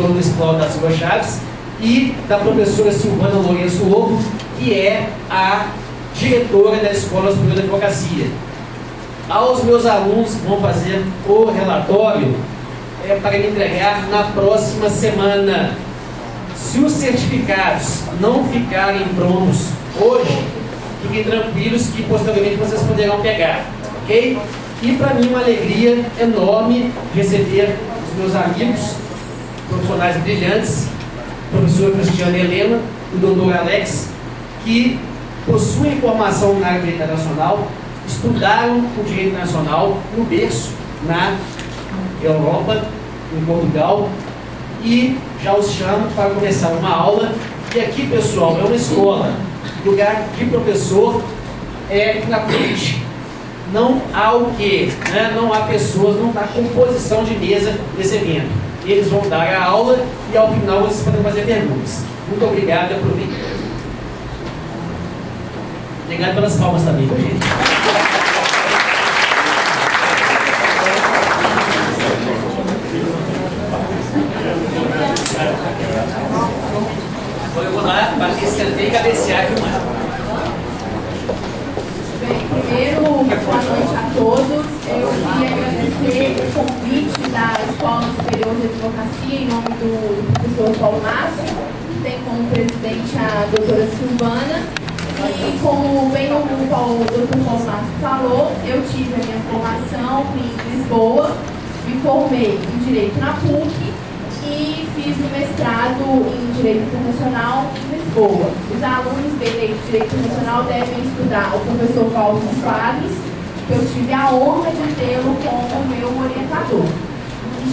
doutor Luiz Cláudio da Silva Chaves, e da professora Silvana Lourenço Lobo, que é a diretora da Escola Superior de Advocacia. Aos meus alunos que vão fazer o relatório, para me entregar na próxima semana. Se os certificados não ficarem prontos hoje, fiquem tranquilos que posteriormente vocês poderão pegar, ok? E para mim uma alegria enorme receber os meus amigos, profissionais brilhantes, o professor Cristiano Helena e o doutor Alex, que possuem formação na área de direito internacional, estudaram o direito internacional no berço, na Europa, em Portugal, e já os chamo para começar uma aula. E aqui, pessoal, é uma escola, lugar de professor é na frente. Não há o quê? Né? Não há pessoas, não há composição de mesa nesse evento. Eles vão dar a aula e ao final vocês podem fazer perguntas. Muito obrigado e aproveitem. Obrigado pelas palmas também, gente. Eu vou lá, bater, escrever e cabecear e filmar. Bem, primeiro, boa noite a todos. Eu queria agradecer o convite da Escola Superior de Advocacia em nome do professor Paulo Márcio, que tem como presidente a doutora Silvana. E como bem o doutor Paulo Márcio falou, eu tive a minha formação em Lisboa, me formei em Direito na PUC e fiz o mestrado em Direito Internacional em Lisboa. Os alunos de Direito Internacional devem estudar o professor Paulo Quadros, que eu tive a honra de tê-lo como meu orientador.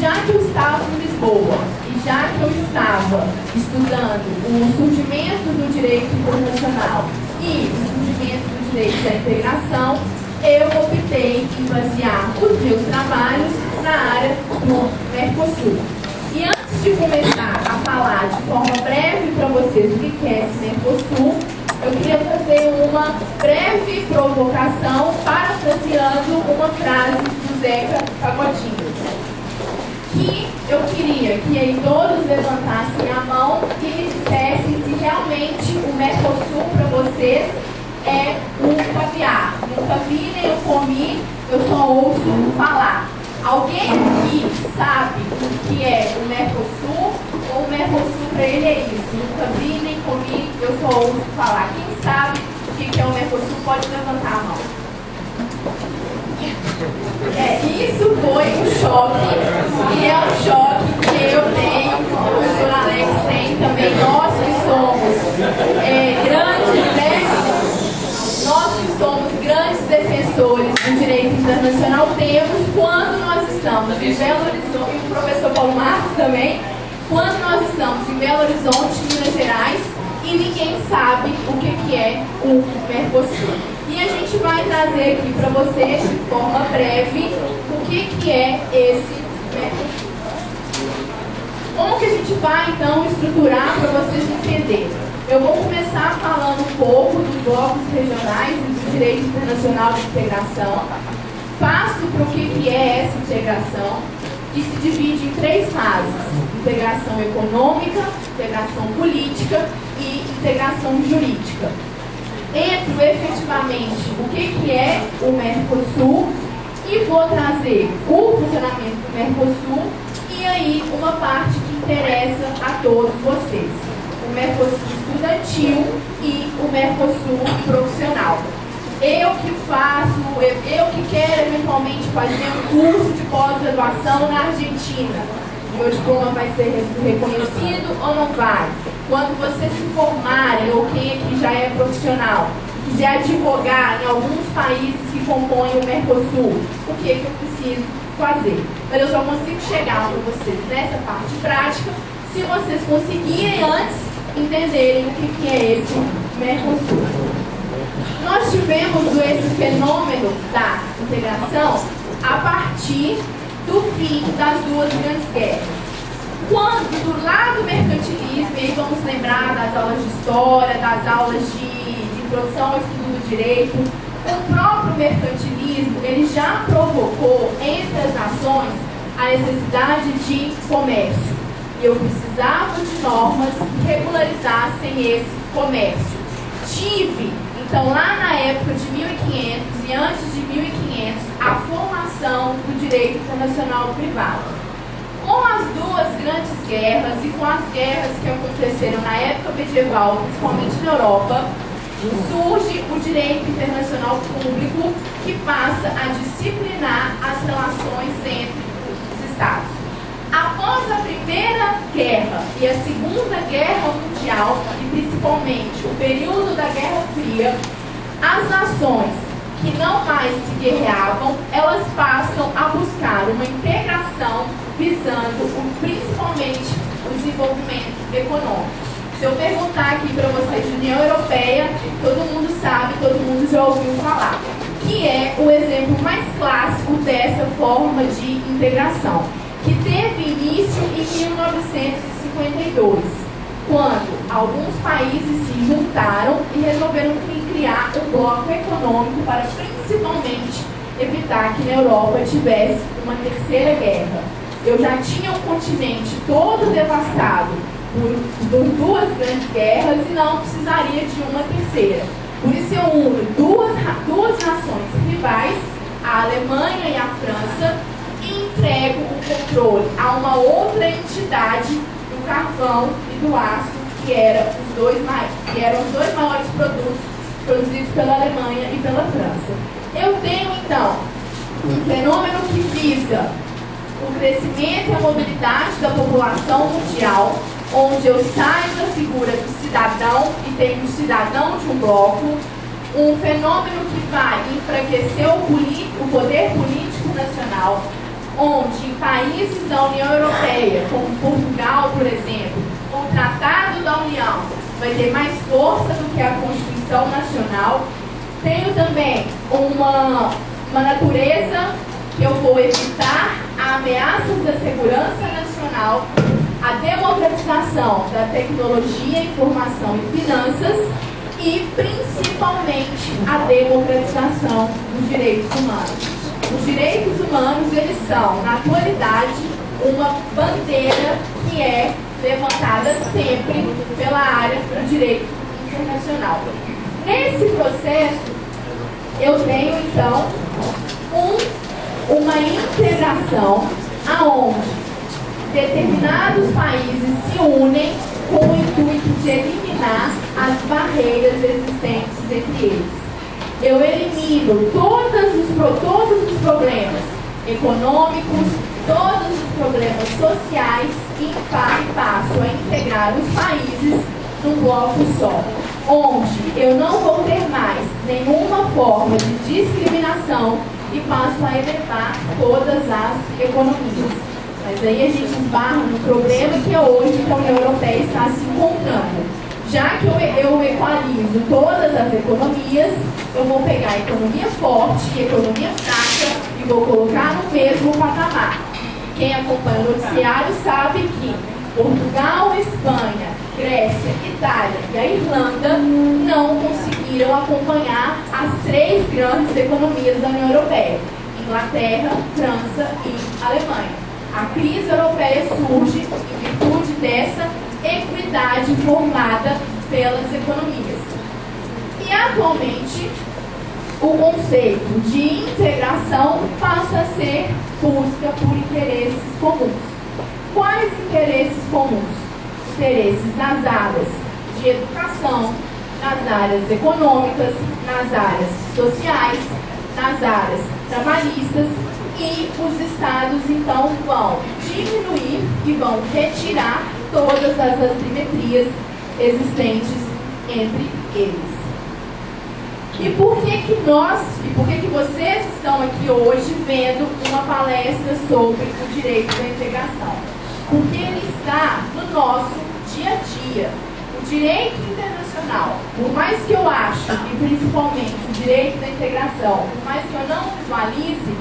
Já que eu estava em Lisboa e já que eu estava estudando o surgimento do direito internacional e o surgimento do direito da integração, eu optei em basear os meus trabalhos na área do Mercosul. E antes de começar a falar de forma breve para vocês o que é esse Mercosul, eu queria fazer uma breve provocação parafraseando uma frase do Zeca Pagodinho. Que eu queria que aí todos levantassem a mão e me dissessem se realmente o Mercosul para vocês é um caviar. Nunca vi nem eu comi, eu só ouço falar. Alguém aqui sabe o que é o Mercosul? Ou o Mercosul para ele é isso? Nunca vi nem comi, eu só ouço falar. Quem sabe o que é o Mercosul pode levantar a mão. Isso foi um choque, e é um choque que eu tenho, que o professor Alex tem também, nós que somos grandes, né? Nós que somos grandes defensores do direito internacional temos quando nós estamos em Belo Horizonte, e o professor Paulo Marcos também, quando nós estamos em Belo Horizonte, Minas Gerais, e ninguém sabe o que é o Mercosul. E a gente vai trazer aqui para vocês, de forma breve, o que é esse Mercosul. Como que a gente vai, então, estruturar para vocês entenderem? Eu vou começar falando um pouco dos blocos regionais e do direito internacional de integração. Passo para o que é essa integração, que se divide em três fases: integração econômica, integração política e integração jurídica. Entro efetivamente o que é o Mercosul e vou trazer o funcionamento do Mercosul e aí uma parte que interessa a todos vocês: o Mercosul estudantil e o Mercosul profissional. Eu que quero eventualmente fazer um curso de pós-graduação na Argentina, meu diploma vai ser reconhecido ou não vai? Quando vocês se formarem, ou quem aqui já é profissional, quiser advogar em alguns países que compõem o Mercosul, o que eu preciso fazer? Mas eu só consigo chegar para vocês nessa parte prática se vocês conseguirem antes entenderem o que é esse Mercosul. Nós tivemos esse fenômeno da integração a partir do fim das duas grandes guerras. Quando, do lado do mercantilismo, e aí vamos lembrar das aulas de história, das aulas de introdução ao estudo do direito, o próprio mercantilismo, ele já provocou entre as nações a necessidade de comércio. E eu precisava de normas que regularizassem esse comércio. Tive, então, lá na época de 1500 e antes de 1500, a formação do direito internacional privado. Com as duas grandes guerras e com as guerras que aconteceram na época medieval, principalmente na Europa, surge o direito internacional público que passa a disciplinar as relações entre os Estados. Após a Primeira Guerra e a Segunda Guerra Mundial, e principalmente o período da Guerra Fria, as nações que não mais se guerreavam, elas passam a buscar uma integração visando principalmente o desenvolvimento econômico. Se eu perguntar aqui para vocês de União Europeia, todo mundo sabe, todo mundo já ouviu falar, que é o exemplo mais clássico dessa forma de integração, que teve início em 1952, quando alguns países se juntaram e resolveram criar um bloco econômico para principalmente evitar que na Europa tivesse uma terceira guerra. Eu já tinha um continente todo devastado por duas grandes guerras e não precisaria de uma terceira. Por isso eu uno duas nações rivais, a Alemanha e a França, e entrego o controle a uma outra entidade do carvão e do aço, que eram os dois maiores produtos produzidos pela Alemanha e pela França. Eu tenho, então, um fenômeno que visa o crescimento e a mobilidade da população mundial, onde eu saio da figura do cidadão e tenho o cidadão de um bloco, um fenômeno que vai enfraquecer o poder político nacional, onde em países da União Europeia, como Portugal, por exemplo, o Tratado da União vai ter mais força do que a Constituição Nacional. Tenho também uma natureza que eu vou evitar ameaças da segurança nacional, a democratização da tecnologia, informação e finanças e, principalmente, a democratização dos direitos humanos. Os direitos humanos, eles são, na atualidade, uma bandeira que é levantada sempre pela área do direito internacional. Nesse processo, eu tenho, então, uma integração aonde determinados países se unem com o intuito de eliminar as barreiras existentes entre eles. Eu elimino todos os problemas econômicos, todos os problemas sociais e passo a integrar os países num bloco só, onde eu não vou ter mais nenhuma forma de discriminação e passo a elevar todas as economias. Mas aí a gente esbarra no problema que é hoje que a União Europeia está se encontrando. Já que eu equalizo todas as economias, eu vou pegar a economia forte e a economia fraca e vou colocar no mesmo patamar. Quem acompanha o noticiário sabe que Portugal, Espanha, Grécia, Itália e a Irlanda não conseguiram acompanhar as três grandes economias da União Europeia: Inglaterra, França e Alemanha. A crise europeia surge em virtude dessa equidade formada pelas economias. E atualmente, o conceito de integração passa a ser busca por interesses comuns. Quais interesses comuns? Interesses nas áreas de educação, nas áreas econômicas, nas áreas sociais, nas áreas trabalhistas, e os estados então vão diminuir e vão retirar todas as assimetrias existentes entre eles. E por que vocês estão aqui hoje vendo uma palestra sobre o direito da integração? Porque ele está no nosso dia a dia. O direito internacional, por mais que eu ache, e principalmente o direito da integração, por mais que eu não visualize,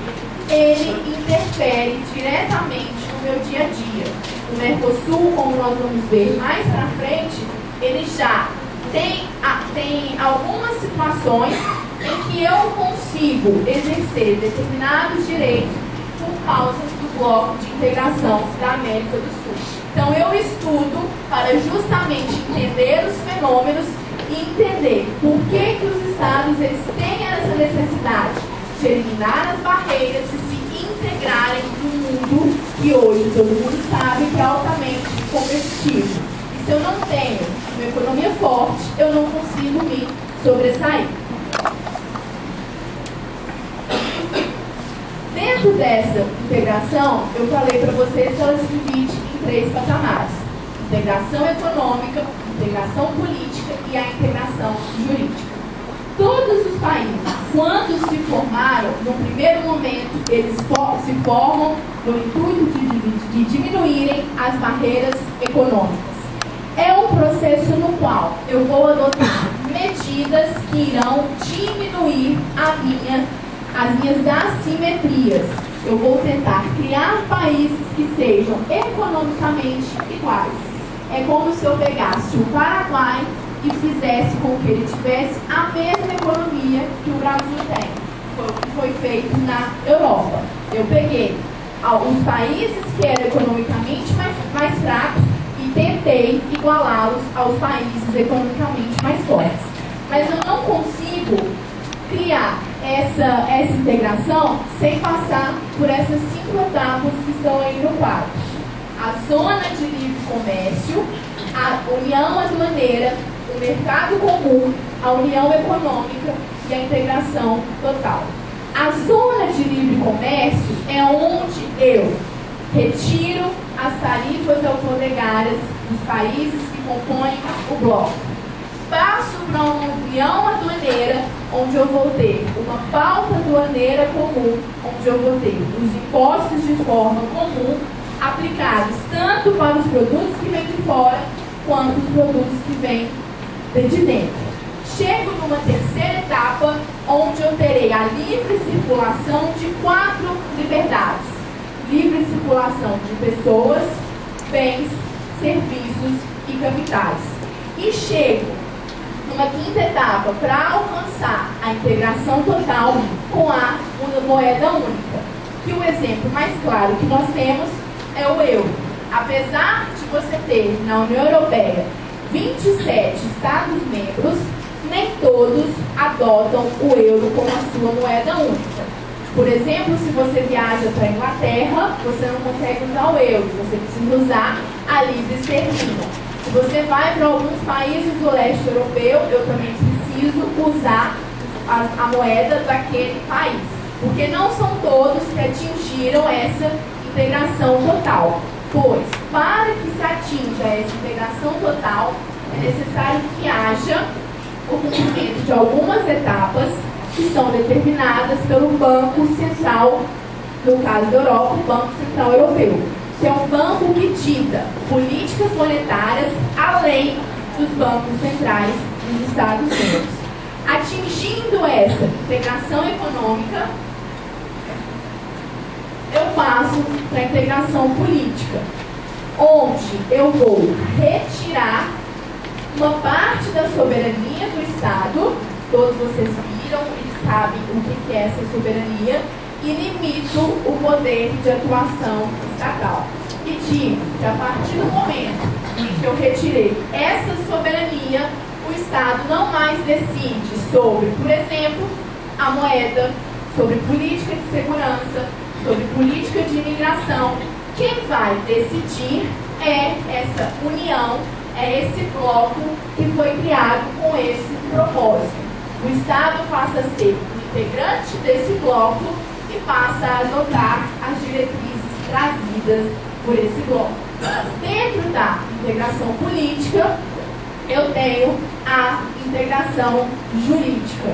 ele interfere diretamente no meu dia a dia. O Mercosul, como nós vamos ver mais para frente, ele já tem algumas situações em que eu consigo exercer determinados direitos por causa do bloco de integração da América do Sul. Então eu estudo para justamente entender os fenômenos e entender por que os estados eles têm essa necessidade de eliminar as barreiras e se integrarem no mundo que hoje todo mundo sabe que é altamente competitivo. E se eu não tenho uma economia forte, eu não consigo me sobressair. Dentro dessa integração, eu falei para vocês que ela se divide em 3 patamares: integração econômica, integração política e a integração jurídica. Todos os países, quando se formaram, no primeiro momento, eles se formam no intuito de diminuírem as barreiras econômicas. É um processo no qual eu vou adotar medidas que irão diminuir as minhas assimetrias. Eu vou tentar criar países que sejam economicamente iguais. É como se eu pegasse o Paraguai e fizesse com que ele tivesse a mesma economia que o Brasil tem. Foi o que foi feito na Europa. Eu peguei os países que eram economicamente mais fracos e tentei igualá-los aos países economicamente mais fortes. Mas eu não consigo criar essa integração sem passar por essas 5 etapas que estão aí no quadro: a zona de livre comércio, a união aduaneira, o mercado comum, a união econômica e a integração total. A zona de livre comércio é onde eu retiro as tarifas alfandegárias dos países que compõem o bloco. Passo para uma união aduaneira, onde eu vou ter uma pauta aduaneira comum, onde eu vou ter os impostos de forma comum aplicados tanto para os produtos que vêm de fora, quanto os produtos que vêm de dentro. Chego numa terceira etapa, onde eu terei a livre circulação de 4 liberdades: livre circulação de pessoas, bens, serviços e capitais. E chego numa quinta etapa para alcançar a integração total com a moeda única. Que o exemplo mais claro que nós temos é o euro. Apesar de você ter na União Europeia 27 Estados-membros, nem todos adotam o euro como a sua moeda única. Por exemplo, se você viaja para a Inglaterra, você não consegue usar o euro, você precisa usar a livre esterlina. Se você vai para alguns países do leste europeu, eu também preciso usar a moeda daquele país, porque não são todos que atingiram essa integração total. Pois, para que se atinja essa integração total, é necessário que haja o cumprimento de algumas etapas que são determinadas pelo Banco Central, no caso da Europa, o Banco Central Europeu, que é um banco que dita políticas monetárias além dos bancos centrais dos Estados Unidos. Atingindo essa integração econômica, eu passo para a integração política, onde eu vou retirar uma parte da soberania do Estado, todos vocês viram e sabem o que é essa soberania, e limito o poder de atuação estatal. E digo que a partir do momento em que eu retirei essa soberania, o Estado não mais decide sobre, por exemplo, a moeda, sobre política de segurança, sobre política de imigração. Quem vai decidir é essa união, é esse bloco que foi criado com esse propósito. O Estado passa a ser um integrante desse bloco e passa a adotar as diretrizes trazidas por esse bloco. Dentro da integração política, eu tenho a integração jurídica.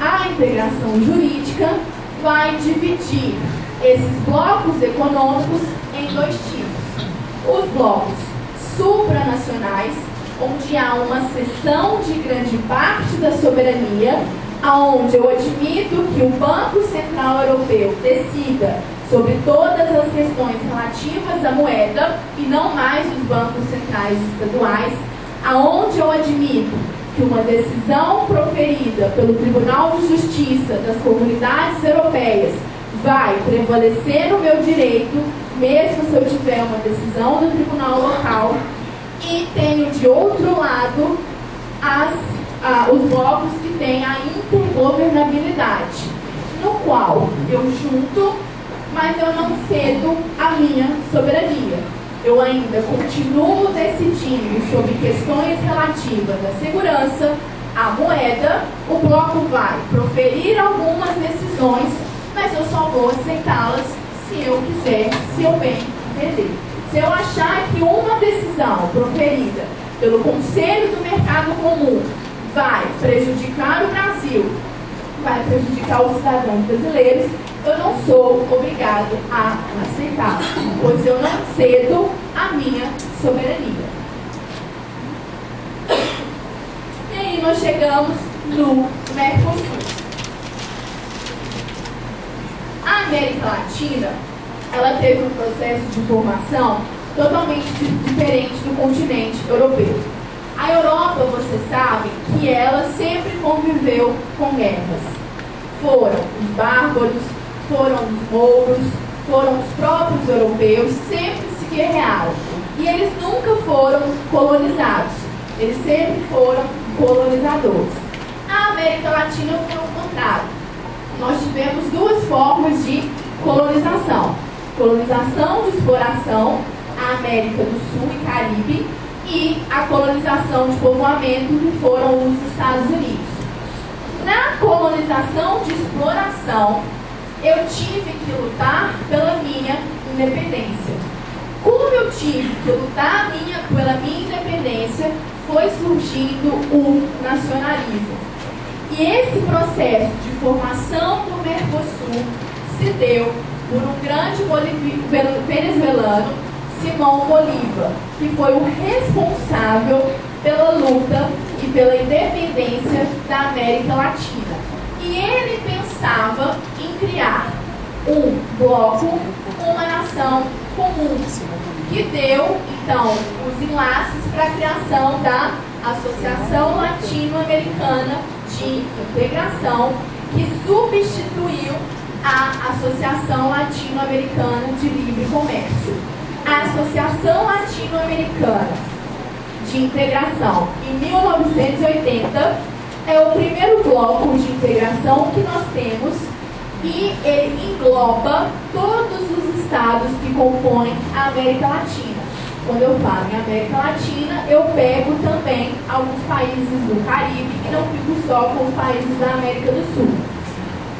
A integração jurídica vai dividir esses blocos econômicos em 2 tipos. Os blocos supranacionais, onde há uma cessão de grande parte da soberania, onde eu admito que o Banco Central Europeu decida sobre todas as questões relativas à moeda e não mais os bancos centrais estaduais, aonde eu admito que uma decisão proferida pelo Tribunal de Justiça das Comunidades Europeias vai prevalecer no meu direito mesmo se eu tiver uma decisão do tribunal local, e tenho de outro lado os blocos que têm a intergovernabilidade, no qual eu junto, mas eu não cedo a minha soberania. Eu ainda continuo decidindo sobre questões relativas à segurança, à moeda. O bloco vai proferir algumas decisões, mas eu só vou aceitá-las se eu quiser, se eu bem entender. Se eu achar que uma decisão proferida pelo Conselho do Mercado Comum vai prejudicar o Brasil, vai prejudicar os cidadãos brasileiros, eu não sou obrigado a aceitar, pois eu não cedo a minha soberania. E aí nós chegamos no Mercosul. A América Latina, ela teve um processo de formação totalmente diferente do continente europeu. A Europa, você sabe, que ela sempre conviveu com guerras. Foram os bárbaros, foram os mouros, foram os próprios europeus, sempre se guerrearam. E eles nunca foram colonizados, eles sempre foram colonizadores. A América Latina foi o contrário. Nós tivemos duas formas de colonização. Colonização de exploração, a América do Sul e Caribe, e a colonização de povoamento, que foram os Estados Unidos. Na colonização de exploração, eu tive que lutar pela minha independência. Como eu tive que lutar pela minha independência, foi surgindo o nacionalismo. E esse processo de formação do Mercosul se deu por um grande venezuelano, Simão Bolívar, que foi o responsável pela luta e pela independência da América Latina. E ele pensava em criar um bloco, uma nação comum, que deu, então, os enlaces para a criação da Associação Latino-Americana de Integração, que substituiu a Associação Latino-Americana de Livre Comércio. A Associação Latino-Americana de Integração, em 1980, é o primeiro bloco de integração que nós temos, e ele engloba todos os estados que compõem a América Latina. Quando eu falo em América Latina, eu pego também alguns países do Caribe e não fico só com os países da América do Sul.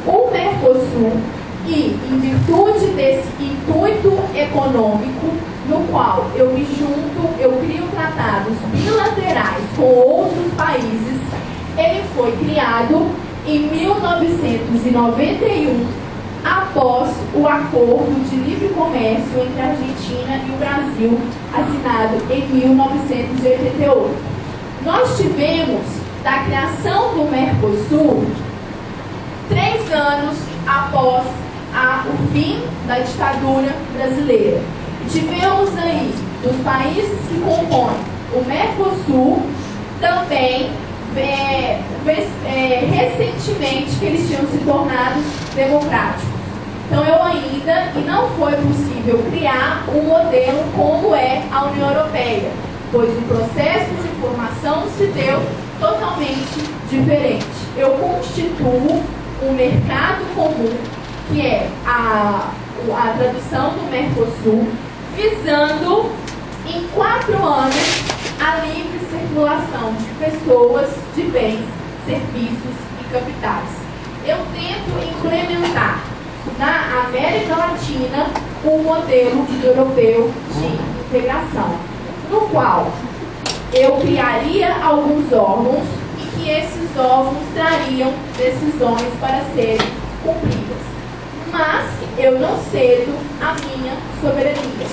O Mercosul, e em virtude desse intuito econômico, no qual eu me junto, eu crio tratados bilaterais com outros países, ele foi criado em 1991, após o Acordo de Livre Comércio entre a Argentina e o Brasil, assinado em 1988. Nós tivemos, da criação do Mercosul, 3 anos após o fim da ditadura brasileira. Tivemos aí, dos países que compõem o Mercosul, também recentemente que eles tinham se tornado democráticos. Então eu ainda, e não foi possível criar um modelo como é a União Europeia, pois o processo de formação se deu totalmente diferente. Eu constituo um mercado comum, que é a tradução do Mercosul, visando em 4 anos a livre circulação de pessoas, de bens, serviços e capitais. Eu tento implementar na América Latina um modelo europeu de integração, no qual eu criaria alguns órgãos e que esses órgãos trariam decisões para serem cumpridas. Mas eu não cedo a minha soberania.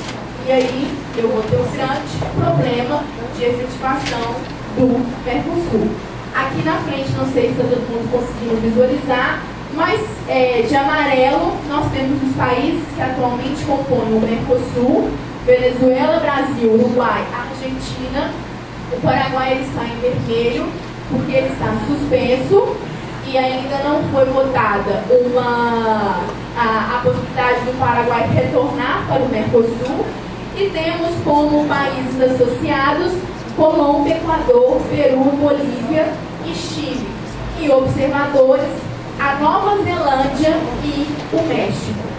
E aí eu vou ter um grande problema de efetivação do Mercosul. Aqui na frente, não sei se está todo mundo conseguindo visualizar, mas de amarelo nós temos os países que atualmente compõem o Mercosul: Venezuela, Brasil, Uruguai, Argentina. O Paraguai ele está em vermelho porque ele está suspenso e ainda não foi votada uma a possibilidade do Paraguai retornar para o Mercosul, e temos como países associados Colômbia, Equador, Peru, Bolívia e Chile, e observadores a Nova Zelândia e o México.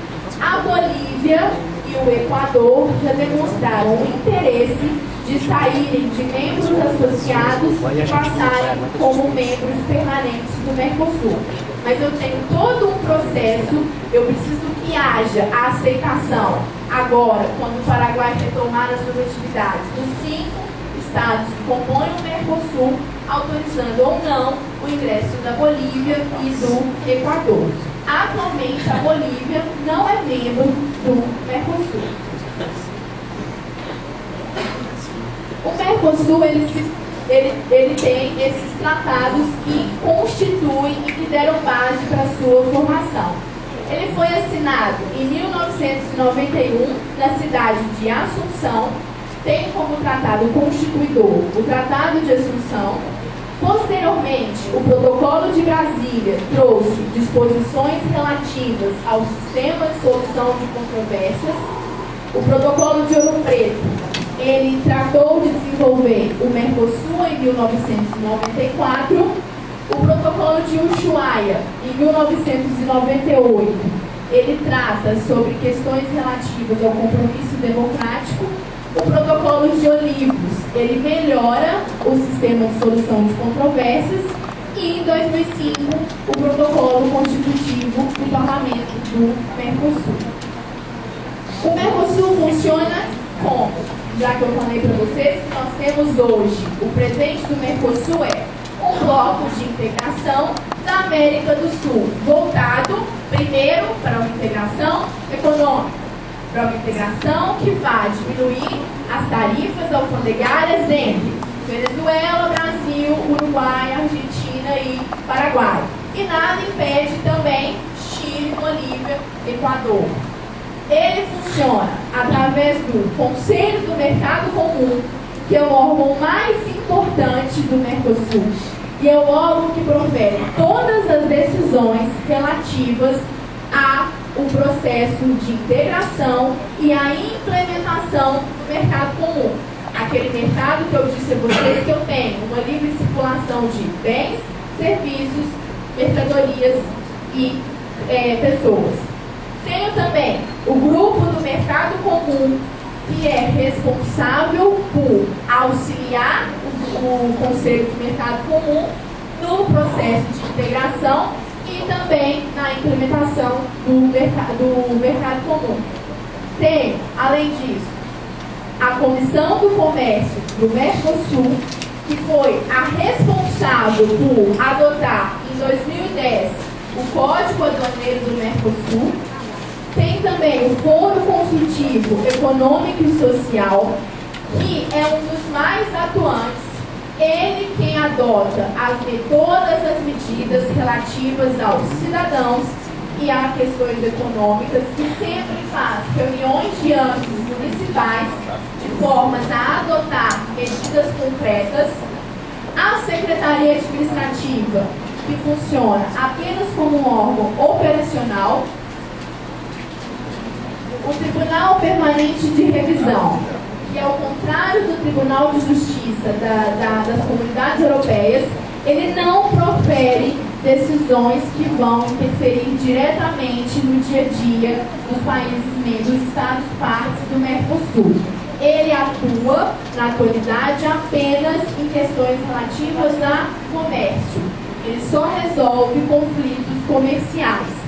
A Bolívia e o Equador já demonstraram o interesse de saírem de membros associados e passarem como membros permanentes do Mercosul. Mas eu tenho todo um processo, eu preciso que haja a aceitação agora, quando o Paraguai retomar as suas atividades, dos 5 estados que compõem o Mercosul, autorizando ou não o ingresso da Bolívia e do Equador. Atualmente, a Bolívia não é membro do Mercosul. O Mercosul, ele tem esses tratados que constituem e que deram base para a sua formação. Ele foi assinado em 1991 na cidade de Assunção, tem como tratado constituidor o Tratado de Assunção. Posteriormente, o Protocolo de Brasília trouxe disposições relativas ao sistema de solução de controvérsias. O Protocolo de Ouro Preto, ele tratou de desenvolver o Mercosul em 1994. O Protocolo de Ushuaia, em 1998, ele trata sobre questões relativas ao compromisso democrático. O Protocolo de Olivos, ele melhora o sistema de solução de controvérsias. E, em 2005, o Protocolo Constitutivo do Parlamento do Mercosul. O Mercosul funciona como? Já que eu falei para vocês que nós temos hoje, o presente do Mercosul é um bloco de integração da América do Sul, voltado primeiro para uma integração econômica, para uma integração que vai diminuir as tarifas alfandegárias entre Venezuela, Brasil, Uruguai, Argentina e Paraguai. E nada impede também Chile, Bolívia, Equador. Ele funciona através do Conselho do Mercado Comum, que é o órgão mais importante do Mercosul, e é o órgão que profere todas as decisões relativas ao processo de integração e a implementação do mercado comum. Aquele mercado que eu disse a vocês que eu tenho uma livre circulação de bens, serviços, mercadorias e pessoas. Tenho também o grupo do mercado comum, que é responsável por auxiliar o Conselho do Mercado Comum no processo de integração e também na implementação do mercado comum. Tem, além disso, a Comissão do Comércio do Mercosul, que foi a responsável por adotar, em 2010, o Código Aduaneiro do Mercosul. Tem também o Fórum Consultivo Econômico e Social, que é um dos mais atuantes. Ele quem adota todas as medidas relativas aos cidadãos e a questões econômicas, e sempre faz reuniões de âmbitos municipais de formas a adotar medidas concretas. A Secretaria Administrativa, que funciona apenas como um órgão operacional. O Tribunal Permanente de Revisão, que é ao contrário do Tribunal de Justiça das Comunidades Europeias, ele não profere decisões que vão interferir diretamente no dia a dia dos países membros, estados partes do Mercosul. Ele atua, na atualidade, apenas em questões relativas a comércio. Ele só resolve conflitos comerciais.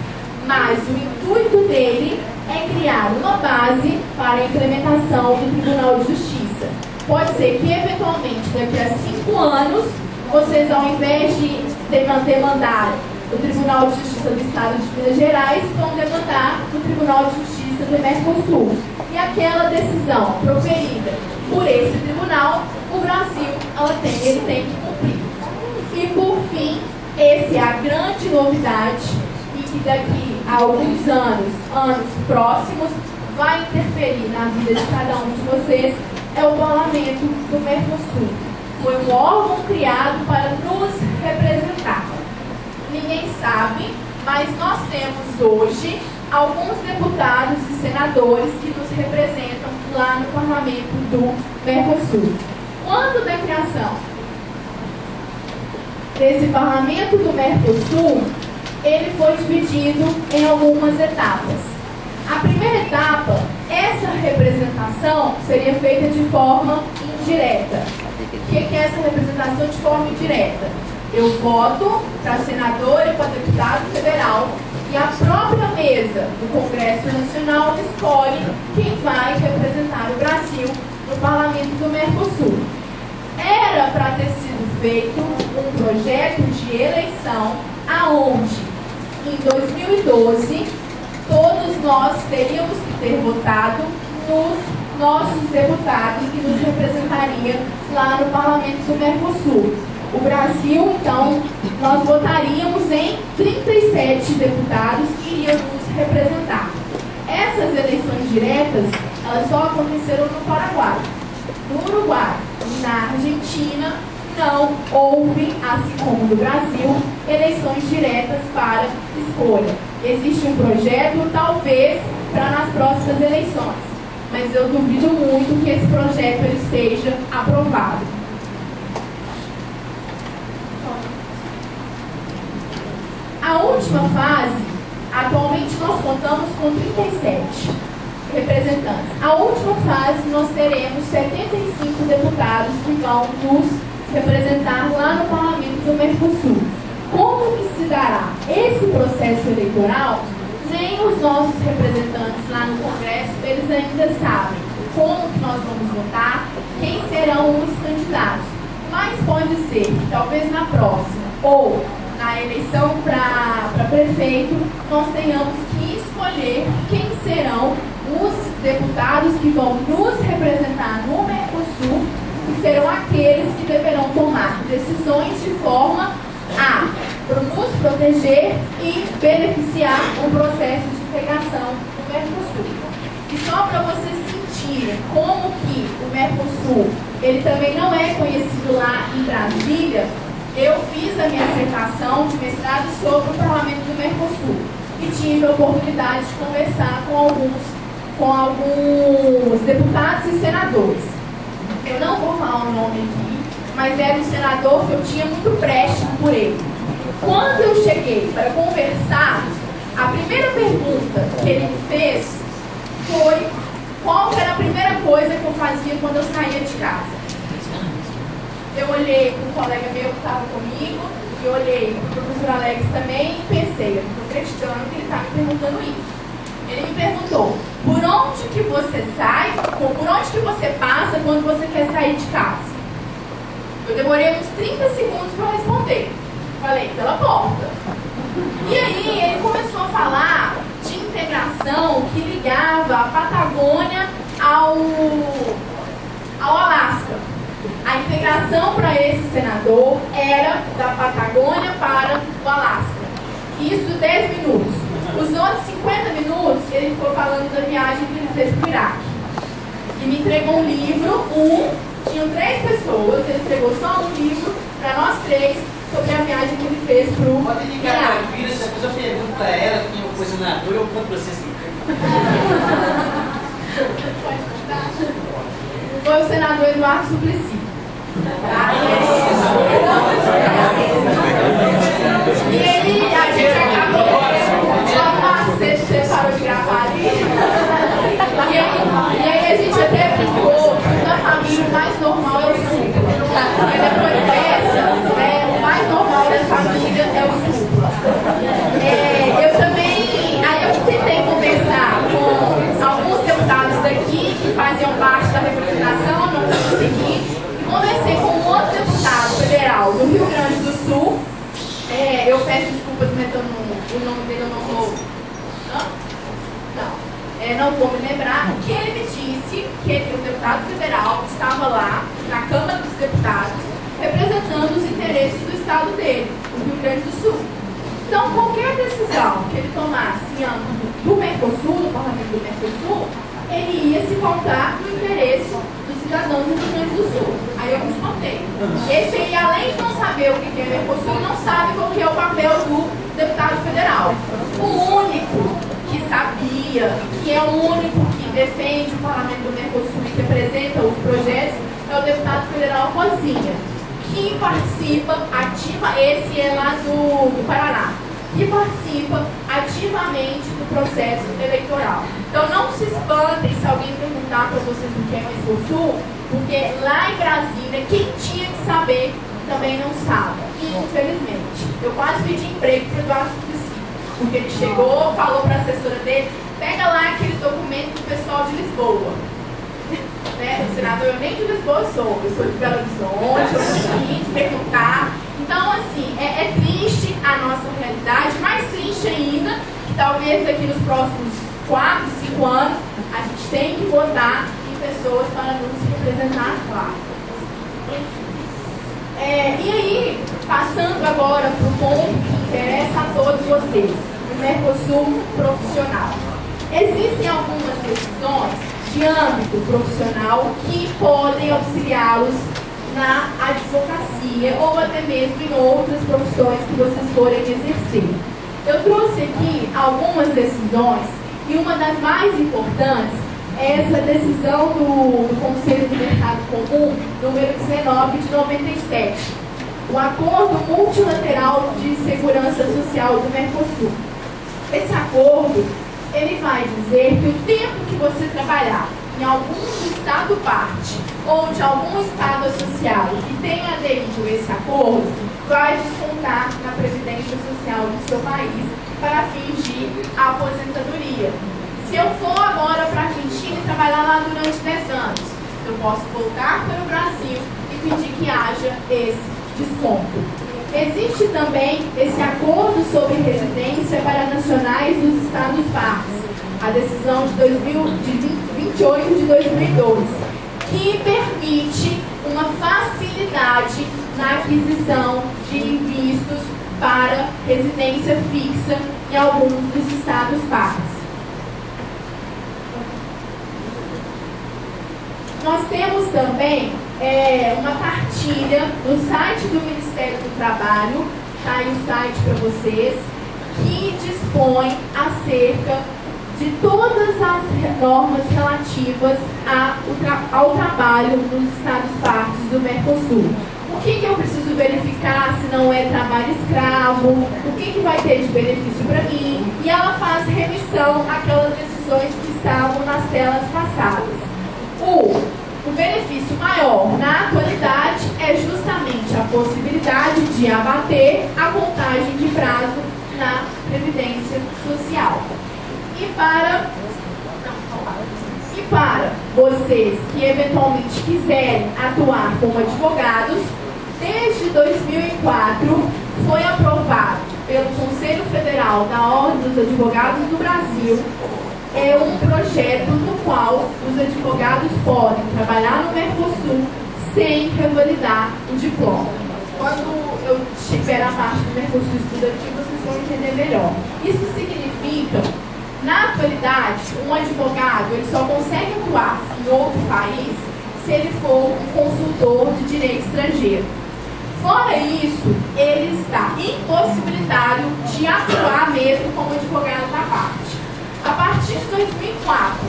Mas o intuito dele é criar uma base para a implementação do Tribunal de Justiça. Pode ser que, eventualmente, daqui a 5 anos, vocês, ao invés de demandar o Tribunal de Justiça do Estado de Minas Gerais, vão demandar o Tribunal de Justiça do Mercosul. E aquela decisão proferida por esse tribunal, o Brasil ele tem que cumprir. E, por fim, essa é a grande novidade, e que daqui a alguns anos próximos, vai interferir na vida de cada um de vocês, é o Parlamento do Mercosul. Foi um órgão criado para nos representar. Ninguém sabe, mas nós temos hoje alguns deputados e senadores que nos representam lá no Parlamento do Mercosul. Quando da criação desse Parlamento do Mercosul, ele foi dividido em algumas etapas. A primeira etapa, essa representação seria feita de forma indireta. O que é essa representação de forma indireta? Eu voto para senador e para deputado federal e a própria mesa do Congresso Nacional escolhe quem vai representar o Brasil no Parlamento do Mercosul. Era para ter sido feito um projeto de eleição aonde, em 2012, todos nós teríamos que ter votado nos nossos deputados que nos representariam lá no Parlamento do Mercosul. O Brasil, então, nós votaríamos em 37 deputados que iriam nos representar. Essas eleições diretas, elas só aconteceram no Paraguai. No Uruguai e na Argentina, não houve, assim como no Brasil, eleições diretas para escolha. Existe um projeto, talvez, para nas próximas eleições, mas eu duvido muito que esse projeto ele seja aprovado. A última fase, atualmente nós contamos com 37 representantes. A última fase nós teremos 75 deputados que vão nos representar lá no Parlamento do Mercosul. Como que se dará esse processo eleitoral? Nem os nossos representantes lá no Congresso, eles ainda sabem como que nós vamos votar, quem serão os candidatos. Mas pode ser que talvez na próxima, ou na eleição para prefeito, nós tenhamos que escolher quem serão os deputados que vão nos representar no Mercosul e serão aqueles que deverão tomar decisões de forma a nos proteger e beneficiar o processo de integração do Mercosul. E só para vocês sentirem como que o Mercosul, ele também não é conhecido lá em Brasília, eu fiz a minha dissertação de mestrado sobre o Parlamento do Mercosul e tive a oportunidade de conversar com alguns deputados e senadores. Eu não vou falar o nome aqui, mas era um senador que eu tinha muito préstimo por ele. Quando eu cheguei para conversar, a primeira pergunta que ele me fez foi qual era a primeira coisa que eu fazia quando eu saía de casa. Eu olhei para um colega meu que estava comigo, e olhei para o professor Alex também e pensei, eu não estou acreditando que ele está me perguntando isso. Ele me perguntou, por onde que você sai, ou por onde que você passa quando você quer sair de casa? Eu demorei uns 30 segundos para responder. Falei, pela porta. E aí ele começou a falar de integração que ligava a Patagônia ao Alasca. A integração para esse senador era da Patagônia para o Alasca. Isso 10 minutos. Os outros 50 minutos ele ficou falando da viagem que ele fez para o Iraque. E me entregou um livro, tinham 3 pessoas, ele entregou só um livro para nós 3 sobre a viagem que ele fez para o Iraque. Pode ligar para a filha, se a pessoa pergunta para ela quem foi senador, eu conto para vocês que foi o senador Eduardo Suplicy. E ele, a gente acabou, você parou de gravar ali. E aí a gente até brincou que na família o mais normal é o supla. E depois dessa, o mais normal da família é o supla. Eu também, aí eu tentei conversar com alguns deputados daqui que faziam parte da representação, não consegui. Conversei com um outro deputado federal do Rio Grande do Sul. Eu peço desculpas, mas o nome dele eu não vou. Não vou me lembrar. Que ele me disse que o deputado federal estava lá na Câmara dos Deputados representando os interesses do estado dele, o Rio Grande do Sul. Então, qualquer decisão que ele tomasse em âmbito do Mercosul, do Parlamento do Mercosul, ele ia se pautar no interesse dos cidadãos do Rio Grande do Sul. Aí eu me espantei. Esse aí, além de não saber o que é Mercosul, não sabe qual que é o papel do deputado federal. O único que sabe maioria, que é o único que defende o parlamento do Mercosul e que apresenta os projetos, é o deputado federal Rosinha, que participa ativa, esse é lá do Paraná, que participa ativamente do processo eleitoral. Então não se espantem se alguém perguntar para vocês o que é o Mercosul, porque lá em Brasília, quem tinha que saber também não sabe, infelizmente. Eu quase pedi emprego para o Eduardo Suplicy, porque ele chegou, falou para a assessora dele, pega lá aquele documento do pessoal de Lisboa. Né? O senador, eu nem de Lisboa sou, eu sou de Belo Horizonte, eu vou perguntar. Então, assim, é triste a nossa realidade, mais triste ainda, que talvez daqui nos próximos 4, 5 anos, a gente tenha que votar em pessoas para nos representar lá. E aí, passando agora para o ponto que interessa a todos vocês, o Mercosul profissional. Existem algumas decisões de âmbito profissional que podem auxiliá-los na advocacia ou até mesmo em outras profissões que vocês forem exercer. Eu trouxe aqui algumas decisões e uma das mais importantes é essa decisão do Conselho do Mercado Comum, número 19 de 97, o Acordo Multilateral de Segurança Social do Mercosul. Esse acordo, ele vai dizer que o tempo que você trabalhar em algum estado parte ou de algum estado associado que tenha aderido a esse acordo, vai descontar na Previdência Social do seu país para fins de aposentadoria. Se eu for agora para a Argentina e trabalhar lá durante 10 anos, eu posso voltar para o Brasil e pedir que haja esse desconto. Existe também esse acordo sobre residência para nacionais dos Estados partes, a decisão de 28 de 2002, que permite uma facilidade na aquisição de vistos para residência fixa em alguns dos Estados partes. Nós temos também uma partilha no site do Ministério do Trabalho, está aí o site para vocês, que dispõe acerca de todas as normas relativas ao trabalho nos Estados partes do Mercosul. O que eu preciso verificar se não é trabalho escravo, o que vai ter de benefício para mim, e ela faz remissão àquelas decisões que estavam nas telas passadas. O benefício maior na atualidade é justamente a possibilidade de abater a contagem de prazo na Previdência Social. E para vocês que eventualmente quiserem atuar como advogados, desde 2004 foi aprovado pelo Conselho Federal da Ordem dos Advogados do Brasil um projeto no qual os advogados podem trabalhar no Mercosul sem revalidar o diploma. Quando eu estiver na parte do Mercosul estudativo, vocês vão entender melhor. Isso significa, na atualidade, um advogado ele só consegue atuar em outro país se ele for um consultor de direito estrangeiro. Fora isso, ele está impossibilitado de atuar mesmo como advogado da parte. A partir de 2004,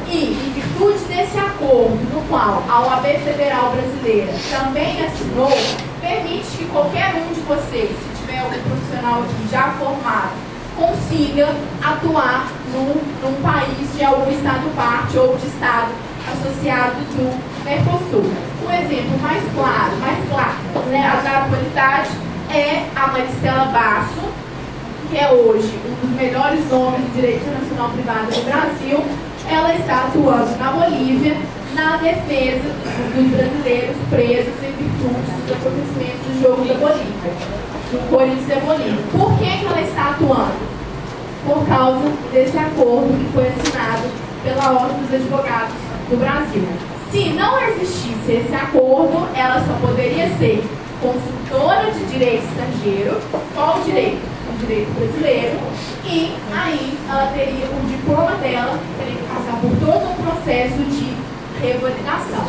e em virtude desse acordo, no qual a OAB Federal Brasileira também assinou, permite que qualquer um de vocês, se tiver algum profissional aqui já formado, consiga atuar num país de algum estado-parte ou de estado associado do Mercosul. O exemplo mais claro, né, da atualidade é a Maristela Basso, que é hoje um dos melhores nomes do direito internacional privado do Brasil. Ela está atuando na Bolívia na defesa dos brasileiros presos em virtude dos acontecimentos do jogo da Bolívia, do Corinthians da Bolívia. Por que ela está atuando? Por causa desse acordo que foi assinado pela Ordem dos Advogados do Brasil. Se não existisse esse acordo, ela só poderia ser consultora de direito estrangeiro. Qual direito? O direito brasileiro. E aí ela teria o diploma dela, teria que passar por todo um processo de revalidação.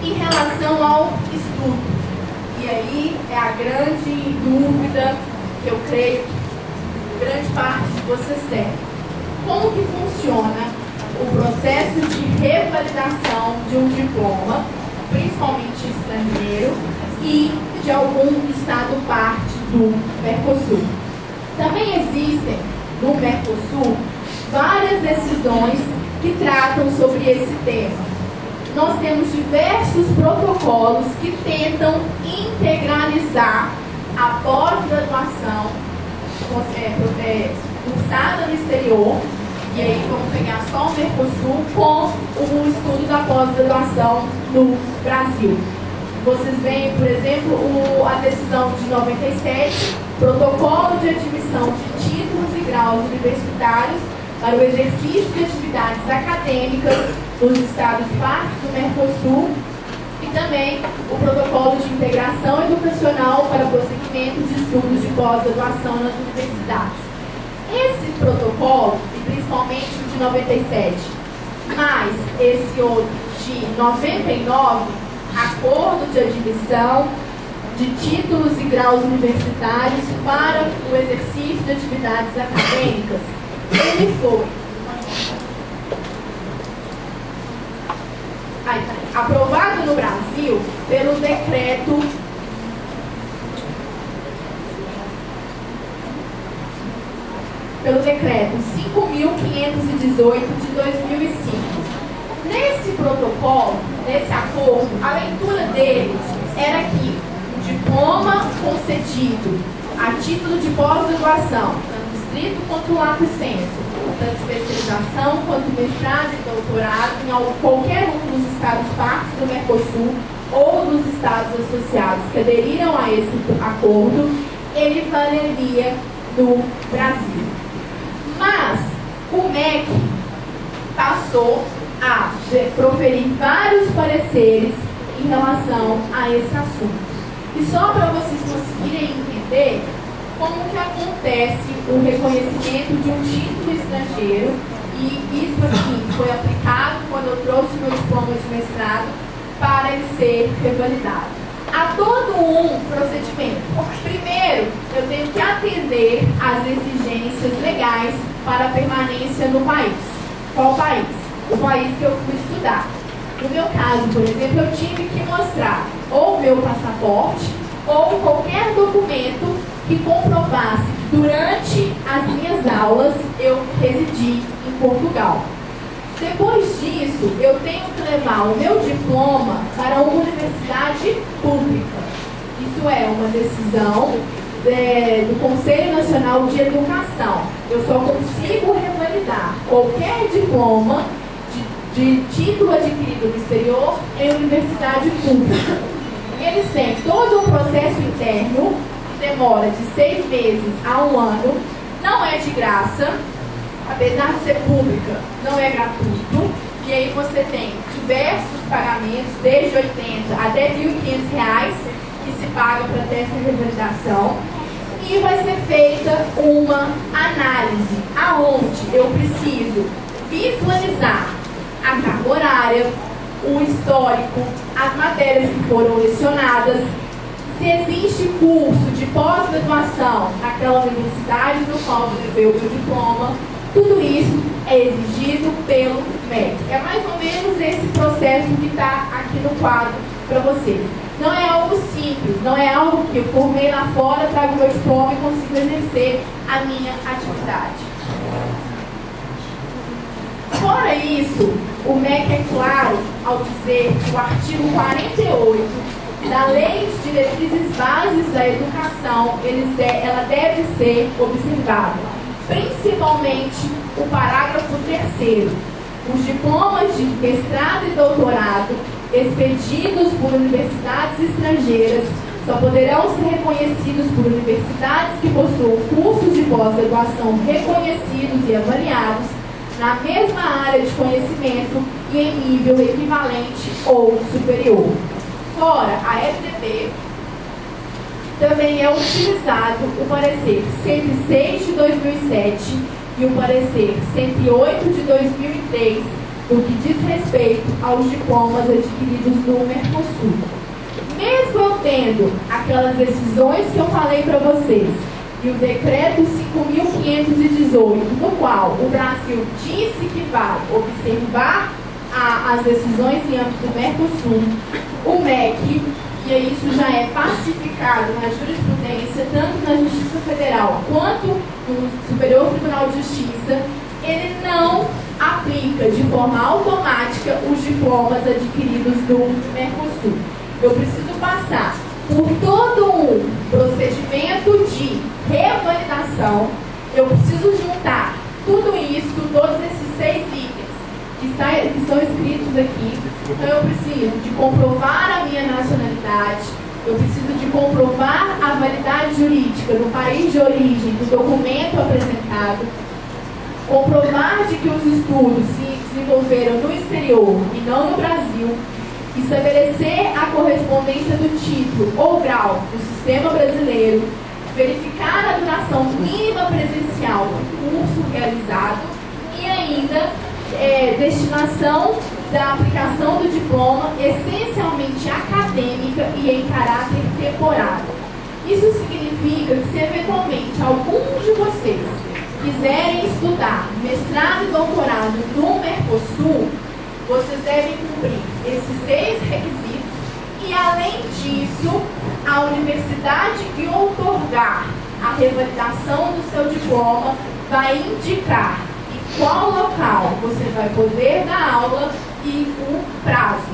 Em relação ao estudo E aí é a grande dúvida que eu creio que grande parte de vocês têm. Como que funciona o processo de revalidação de um diploma, principalmente estrangeiro, e de algum estado parte do Mercosul? Também existem no Mercosul várias decisões que tratam sobre esse tema. Nós temos diversos protocolos que tentam integralizar a pós-graduação cursada no exterior, e aí vamos pegar só o Mercosul, com o estudo da pós-graduação no Brasil. Vocês veem, por exemplo, a decisão de 97, protocolo de admissão de títulos e graus universitários para o exercício de atividades acadêmicas nos estados partes do Mercosul, e também o protocolo de integração educacional para prosseguimento de estudos de pós-graduação nas universidades. Esse protocolo, e principalmente o de 97, mais esse outro de 99, acordo de admissão de títulos e graus universitários para o exercício de atividades acadêmicas, ele foi aprovado no Brasil pelo decreto pelo decreto 5.518 de 2005. Nesse protocolo, nesse acordo, a leitura dele era que o diploma concedido a título de pós-graduação, tanto estrito quanto lato sensu, tanto especialização quanto mestrado e doutorado em qualquer um dos estados partes do Mercosul ou dos estados associados que aderiram a esse acordo, ele valeria no Brasil. Mas o MEC passou a proferir vários pareceres em relação a esse assunto. E só para vocês conseguirem entender como que acontece o reconhecimento de um título estrangeiro, e isso aqui foi aplicado quando eu trouxe meu diploma de mestrado para ele ser revalidado. Há todo um procedimento. Primeiro, eu tenho que atender às exigências legais para a permanência no país. Qual país? O país que eu fui estudar. No meu caso, por exemplo, eu tive que mostrar ou o meu passaporte ou qualquer documento que comprovasse que durante as minhas aulas eu residi em Portugal. Depois disso, eu tenho que levar o meu diploma para uma universidade pública. Isso é uma decisão do Conselho Nacional de Educação. Eu só consigo revalidar qualquer diploma de título adquirido no exterior em universidade pública. Eles têm todo um processo interno que demora de 6 meses a 1 ano, não é de graça, apesar de ser pública, não é gratuito, e aí você tem diversos pagamentos, desde 80 até R$1.500 que se paga para ter essa revalidação, e vai ser feita uma análise, aonde eu preciso visualizar a carga horária, o histórico, as matérias que foram lecionadas, se existe curso de pós-graduação naquela universidade no qual eu levei o meu diploma. Tudo isso é exigido pelo MEC. É mais ou menos esse processo que está aqui no quadro para vocês. Não é algo simples, não é algo que eu formei lá fora, trago meu diploma e consigo exercer a minha atividade. Fora isso, o MEC é claro ao dizer que o artigo 48 da Lei de Diretrizes Básicas da Educação, ela deve ser observada. Principalmente o parágrafo 3º. Os diplomas de mestrado e doutorado expedidos por universidades estrangeiras só poderão ser reconhecidos por universidades que possuam cursos de pós-graduação reconhecidos e avaliados na mesma área de conhecimento e em nível equivalente ou superior. Fora a FDB, também é utilizado o parecer 106 de 2007 e o parecer 108 de 2003, no que diz respeito aos diplomas adquiridos no Mercosul. Mesmo eu tendo aquelas decisões que eu falei para vocês, e o decreto 5.518, no qual o Brasil disse que vai observar as decisões em âmbito do Mercosul, o MEC, e isso já é pacificado na jurisprudência, tanto na Justiça Federal quanto no Superior Tribunal de Justiça, ele não aplica de forma automática os diplomas adquiridos do Mercosul. Eu preciso passar por todo um procedimento de revalidação, eu preciso juntar tudo isso, todos esses 6 itens que estão escritos aqui. Então eu preciso de comprovar a minha nacionalidade, eu preciso de comprovar a validade jurídica no país de origem do documento apresentado, comprovar de que os estudos se desenvolveram no exterior e não no Brasil, estabelecer a correspondência do título ou grau do sistema brasileiro, verificar a duração mínima presencial do curso realizado e ainda destinação da aplicação do diploma essencialmente acadêmica e em caráter temporário. Isso significa que se eventualmente algum de vocês quiserem estudar mestrado e doutorado no Mercosul, vocês devem cumprir esses 6 requisitos e, além disso, a universidade que outorgar a revalidação do seu diploma vai indicar em qual local você vai poder dar aula e o prazo.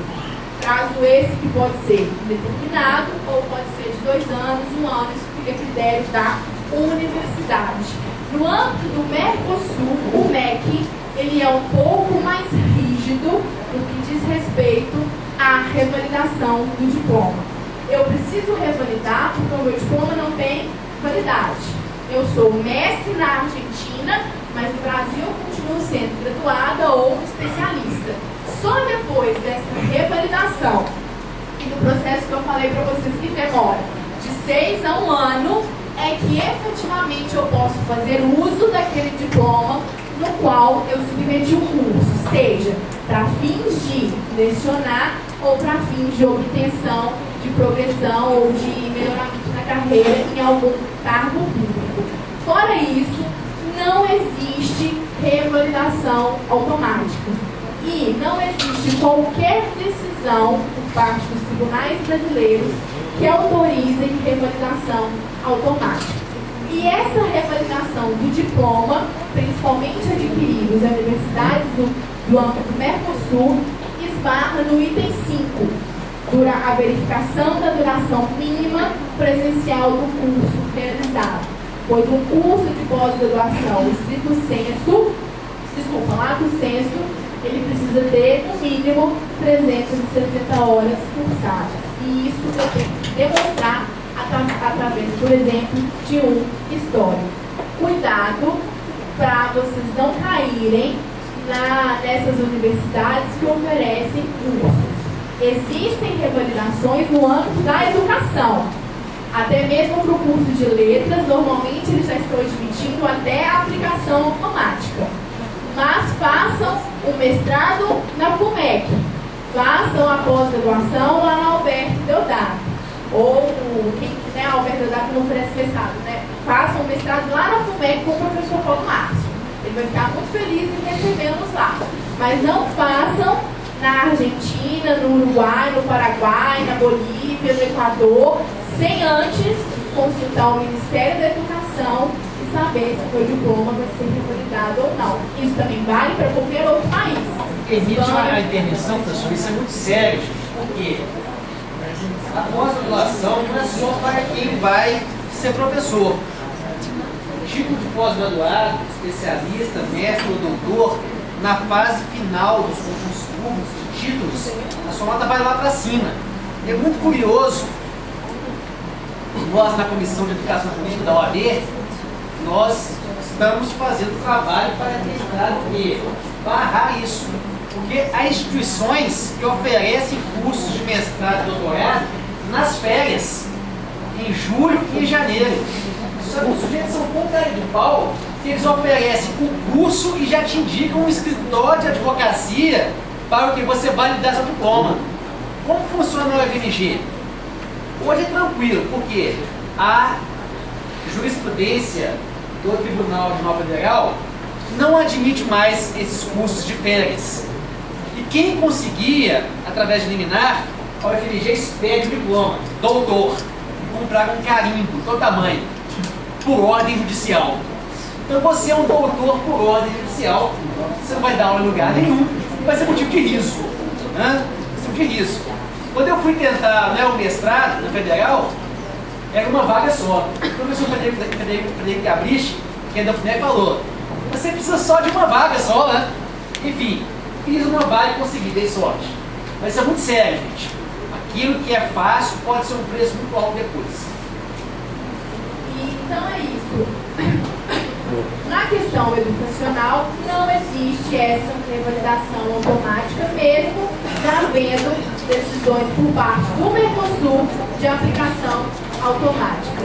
Prazo esse que pode ser determinado ou pode ser de 2 anos, 1 ano, isso fica a critério da universidade. No âmbito do Mercosul, o MEC, ele é um pouco mais rígido no que diz respeito à revalidação do diploma. Eu preciso revalidar porque o meu diploma não tem validade. Eu sou mestre na Argentina, mas no Brasil eu continuo sendo graduada ou especialista. Só depois dessa revalidação e do processo que eu falei para vocês que demora de 6 a 1 ano, é que efetivamente eu posso fazer uso daquele diploma no qual eu submeti um curso, seja para fins de lecionar ou para fins de obtenção, de progressão ou de melhoramento na carreira em algum cargo público. Fora isso, não existe revalidação automática e não existe qualquer decisão por parte dos tribunais brasileiros que autorizem revalidação automática. E essa revalidação do diploma, principalmente adquiridos em universidades do âmbito do Mercosul, esbarra no item 5, a verificação da duração mínima presencial do curso realizado. Pois um curso de pós-graduação estrito sensu, lato sensu, ele precisa ter, no mínimo, 360 horas cursadas. E isso eu tenho que demonstrar através, por exemplo, de um histórico. Cuidado para vocês não caírem nessas universidades que oferecem cursos. Existem revalidações no âmbito da educação. Até mesmo para o curso de letras, normalmente eles já estão admitindo até a aplicação automática. Mas façam o mestrado na FUMEC, façam a pós-graduação lá na Alberto Deodato, ou a Alberto Deodato não oferece mestrado, né? Façam o mestrado lá na FUMEC com o professor Paulo Márcio. Ele vai ficar muito feliz em recebê-los lá. Mas não façam na Argentina, no Uruguai, no Paraguai, na Bolívia, no Equador, sem antes consultar o Ministério da Educação e saber se o seu diploma vai ser revalidado ou não. Isso também vale para qualquer outro país. Permite uma intervenção, professor, isso é muito sério, porque a pós-graduação não é só para quem vai ser professor. Tipo de pós-graduado, especialista, mestre ou doutor, na fase final dos concursos públicos de títulos, a sua nota vai lá para cima. É muito curioso, nós na Comissão de Educação Política da OAB, nós estamos fazendo trabalho para tentar barrar isso. Porque há instituições que oferecem cursos de mestrado e doutorado nas férias, em julho e em janeiro. Os sujeitos são tão cara de pau que eles oferecem o curso e já te indicam um escritório de advocacia para o que você validar seu diploma. Como funciona o FMG? Hoje é tranquilo, porque a jurisprudência do Tribunal Regional Federal não admite mais esses cursos de férias. E quem conseguia, através de liminar, a UFMG expede o diploma, doutor, comprar com carimbo, do tamanho, por ordem judicial. Então você é um doutor por ordem judicial, você não vai dar aula em lugar nenhum, vai ser motivo de riso. Né? Motivo de riso. Quando eu fui tentar, né, o mestrado na Federal, era uma vaga só. O professor Frederico Gabriche, que é da FUNEC, falou: você precisa só de uma vaga só, né? Enfim, fiz uma vaga e consegui, dei sorte. Mas isso é muito sério, gente. Aquilo que é fácil pode ser um preço muito alto depois. Então é isso. Na questão educacional, não existe essa revalidação automática, mesmo havendo decisões por parte do Mercosul de aplicação automática.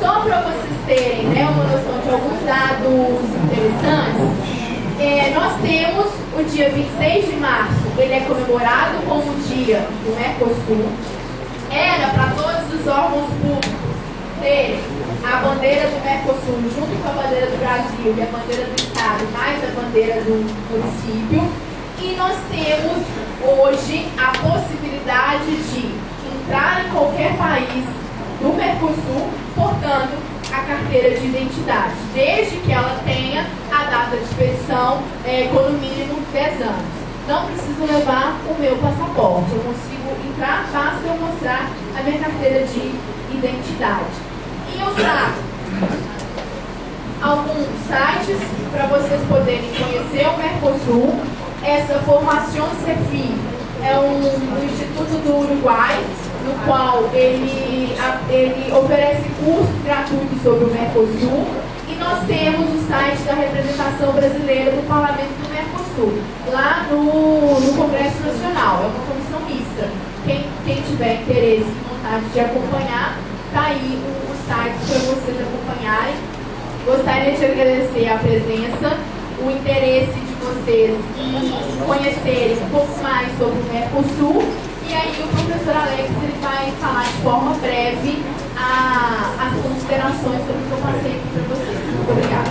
Só para vocês terem, né, uma noção de alguns dados interessantes, nós temos o dia 26 de março, ele é comemorado como o dia do Mercosul. Era para todos os órgãos públicos terem a bandeira do Mercosul junto com a bandeira do Brasil e a bandeira do Estado, mais a bandeira do município. E nós temos hoje a possibilidade de entrar em qualquer país do Mercosul portando a carteira de identidade, desde que ela tenha a data de expedição com no mínimo 10 anos. Não preciso levar o meu passaporte, eu consigo entrar, basta eu mostrar a minha carteira de identidade. E eu trago alguns sites para vocês poderem conhecer o Mercosul. Essa Formação Cefi é um instituto do Uruguai, no qual ele oferece cursos gratuitos sobre o Mercosul. E nós temos o site da representação brasileira do Parlamento do Mercosul, lá no Congresso Nacional. É uma comissão mista. Quem tiver interesse e vontade de acompanhar, está aí o site para vocês acompanharem. Gostaria de agradecer a presença, o interesse de vocês em conhecerem um pouco mais sobre o Mercosul. E aí o professor Alex ele vai falar de forma breve as considerações sobre o que eu passei aqui para vocês. Muito obrigada.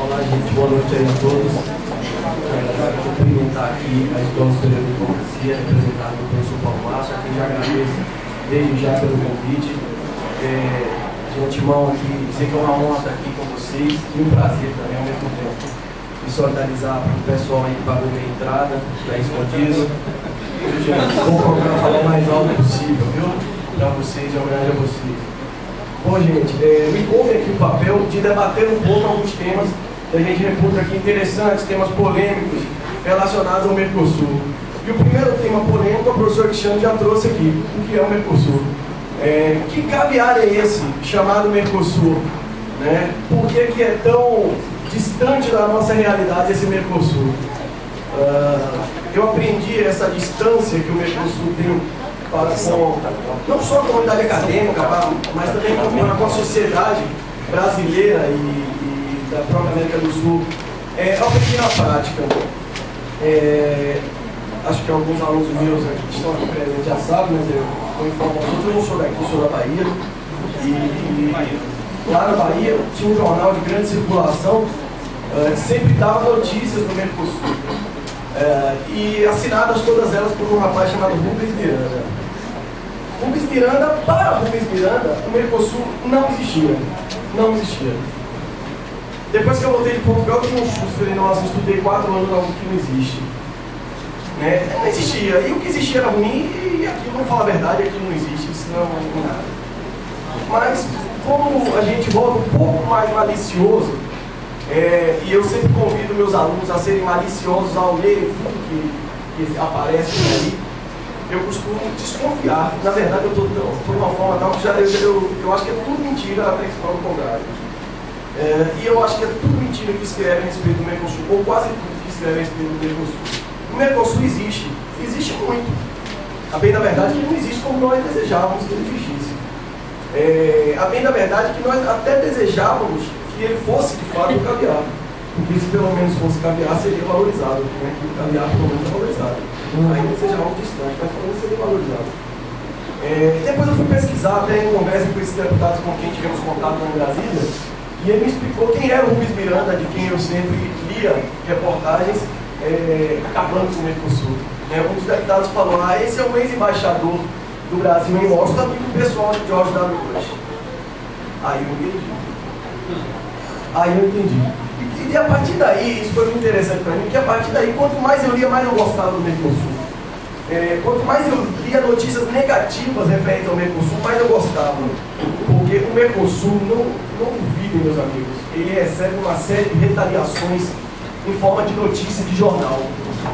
Olá, gente. Boa noite aí a todos. Quero cumprimentar aqui a Escola Superior de Advocacia, representada pelo professor Paulo Márcio, a quem já agradeço desde já pelo convite. De antemão aqui, dizer que é uma honra estar aqui com vocês e um prazer também ao mesmo tempo. Me solidarizar para o pessoal aí que pagou minha entrada, está escondido. Vou procurar falar o mais alto possível, viu? Para vocês, é homenagem a vocês. Bom, gente, me coube aqui o papel de debater um pouco alguns temas que a gente reputa aqui interessantes, temas polêmicos relacionados ao Mercosul. E o primeiro tema polêmico, o professor Cristiano já trouxe aqui, o que é o Mercosul. Que caviar é esse chamado Mercosul? Né? Por que é tão distante da nossa realidade esse Mercosul? Eu aprendi essa distância que o Mercosul tem para com, não só a comunidade acadêmica, mas também com a sociedade brasileira e da própria América do Sul. Eu aprendi na prática. Acho que alguns alunos meus que estão aqui presentes já sabem, mas eu vou informar outros. Eu não sou daqui, eu sou da Bahia. E lá na Bahia tinha um jornal de grande circulação que sempre dava notícias do Mercosul. E assinadas todas elas por um rapaz chamado Rubens Miranda. Rubens Miranda, para Rubens Miranda, o Mercosul não existia. Não existia. Depois que eu voltei de Portugal, eu tinha um susto. Falei, nossa, eu estudei 4 anos algo que não existe. Não existia. E o que existia era ruim, e aquilo, vamos falar a verdade, aquilo não existe, isso não é nada. Mas, como a gente volta um pouco mais malicioso, e eu sempre convido meus alunos a serem maliciosos ao ler tudo que aparece por aí, eu costumo desconfiar. Na verdade, eu estou de uma forma tal que eu acho que é tudo mentira até que se prove o contrário. E eu acho que é tudo mentira que escreve a respeito do Mercosul, ou quase tudo que escreve a respeito do Mercosul. O Mercosul existe muito. A bem da verdade é que não existe como nós desejávamos que ele existisse. A bem da verdade é que nós até desejávamos que ele fosse de fato o caviar. Porque se pelo menos fosse caviar, seria valorizado, né? Que o caviar pelo menos é valorizado. Ainda que seja algo distante, mas pelo menos seria valorizado. Depois eu fui pesquisar, até em conversa com esses deputados com quem tivemos contato lá em Brasília, e ele me explicou quem era o Rubens Miranda, de quem eu sempre lia reportagens, acabando com o Mercosul. Um dos deputados falou, esse é o ex-embaixador do Brasil em Washington, amigo pessoal de George W. Bush. Aí eu entendi. E a partir daí, isso foi muito interessante para mim, porque a partir daí, quanto mais eu lia, mais eu gostava do Mercosul. Quanto mais eu lia notícias negativas referentes ao Mercosul, mais eu gostava. Porque o Mercosul, não duvidem, meus amigos, ele recebe uma série de retaliações em forma de notícia de jornal.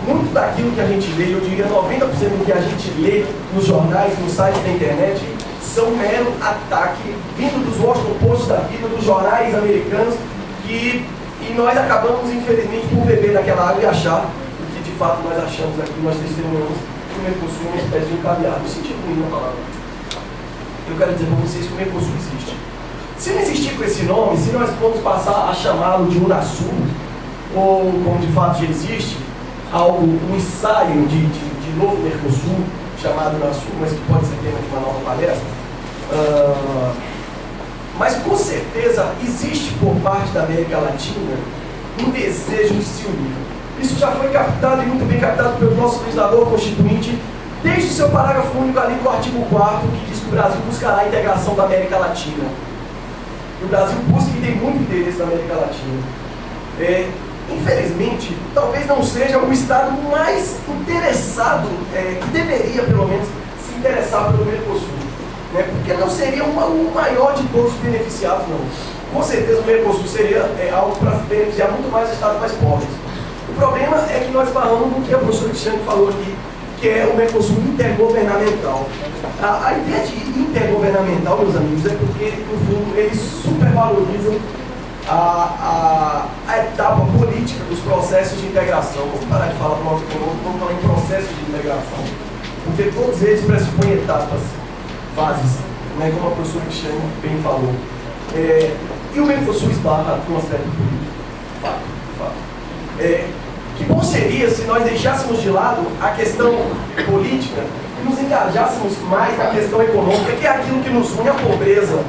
Muito daquilo que a gente lê, eu diria 90% do que a gente lê nos jornais, nos sites da internet, são mero ataque vindo dos Washington Post da vida, dos jornais americanos, e nós acabamos, infelizmente, por beber naquela água e achar o que de fato nós achamos aqui, nós testemunhamos que o Mercosul é uma espécie de encadeado, no sentido ruim da palavra. Eu quero dizer para vocês que o Mercosul existe. Se não existir com esse nome, se nós formos passar a chamá-lo de Unasul, ou como de fato já existe, um ensaio de novo Mercosul, chamado Unasul, mas que pode ser tema de uma nova palestra, mas com certeza existe por parte da América Latina um desejo de se unir. Isso já foi captado e muito bem captado pelo nosso legislador constituinte, desde o seu parágrafo único ali do artigo 4º, que diz que o Brasil buscará a integração da América Latina. E o Brasil busca e tem muito interesse na América Latina. Infelizmente, talvez não seja o Estado mais interessado, que deveria pelo menos se interessar pelo Mercosul. Porque não seria o maior de todos os beneficiados, não. Com certeza o Mercosul seria algo para beneficiar muito mais os estados mais pobres. O problema é que nós falamos do que o professor Cristiano falou aqui, que é o Mercosul intergovernamental. A ideia de intergovernamental, meus amigos, é porque, no fundo, eles supervalorizam a etapa política dos processos de integração. Vamos parar de falar vamos falar em processo de integração, porque todos eles pressupõem etapas, fases, como a professora Cristiane bem falou. E o Mercosul esbarra no aspecto político. Fato. Que bom seria se nós deixássemos de lado a questão política e nos engajássemos mais na questão econômica, que é aquilo que nos une, a pobreza.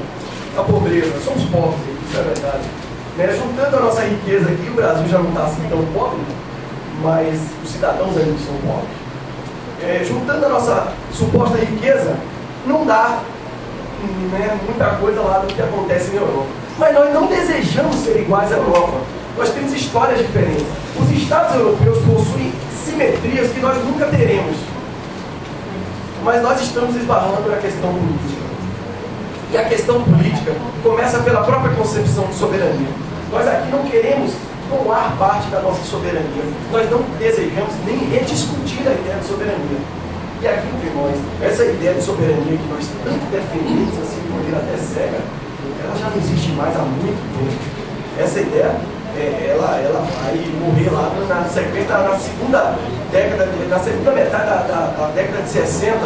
A pobreza. Somos pobres, isso é verdade. Juntando a nossa riqueza aqui, o Brasil já não está assim tão pobre, mas os cidadãos ainda são pobres. Juntando a nossa suposta riqueza, não dá muita coisa lá do que acontece na Europa. Mas nós não desejamos ser iguais à Europa. Nós temos histórias diferentes. Os Estados europeus possuem simetrias que nós nunca teremos. Mas nós estamos esbarrando na questão política. E a questão política começa pela própria concepção de soberania. Nós aqui não queremos tomar parte da nossa soberania. Nós não desejamos nem rediscutir a ideia de soberania. E aqui entre nós, essa ideia de soberania que nós tanto defendemos, assim, de maneira até cega, ela já não existe mais há muito tempo. Essa ideia, ela vai morrer lá na sequência, na segunda metade da década de 60,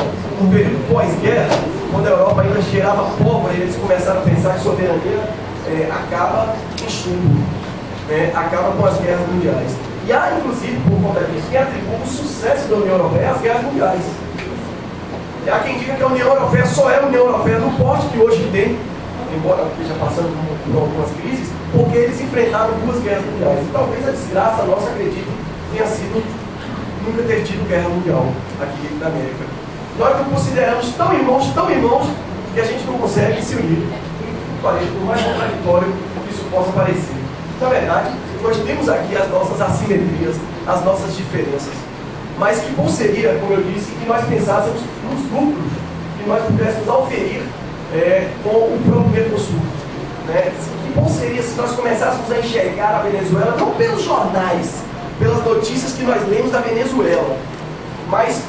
no período pós-guerra, quando a Europa ainda cheirava pólvora, eles começaram a pensar que soberania acaba em chumbo, acaba com as guerras mundiais. E há, inclusive, por conta disso, quem atribui o sucesso da União Europeia às guerras mundiais. E há quem diga que a União Europeia só é a União Europeia no porte que hoje tem, embora esteja passando por algumas crises, porque eles enfrentaram 2 guerras mundiais. E talvez a desgraça nossa, acredito, tenha sido nunca ter tido guerra mundial aqui na América. Nós nos consideramos tão irmãos, que a gente não consegue se unir. Por mais contraditório que isso possa parecer. Na verdade, nós temos aqui as nossas assimetrias, as nossas diferenças. Mas que bom seria, como eu disse, que nós pensássemos nos lucros que nós pudéssemos auferir com o próprio Mercosul. Que bom seria se nós começássemos a enxergar a Venezuela não pelos jornais, pelas notícias que nós lemos da Venezuela, mas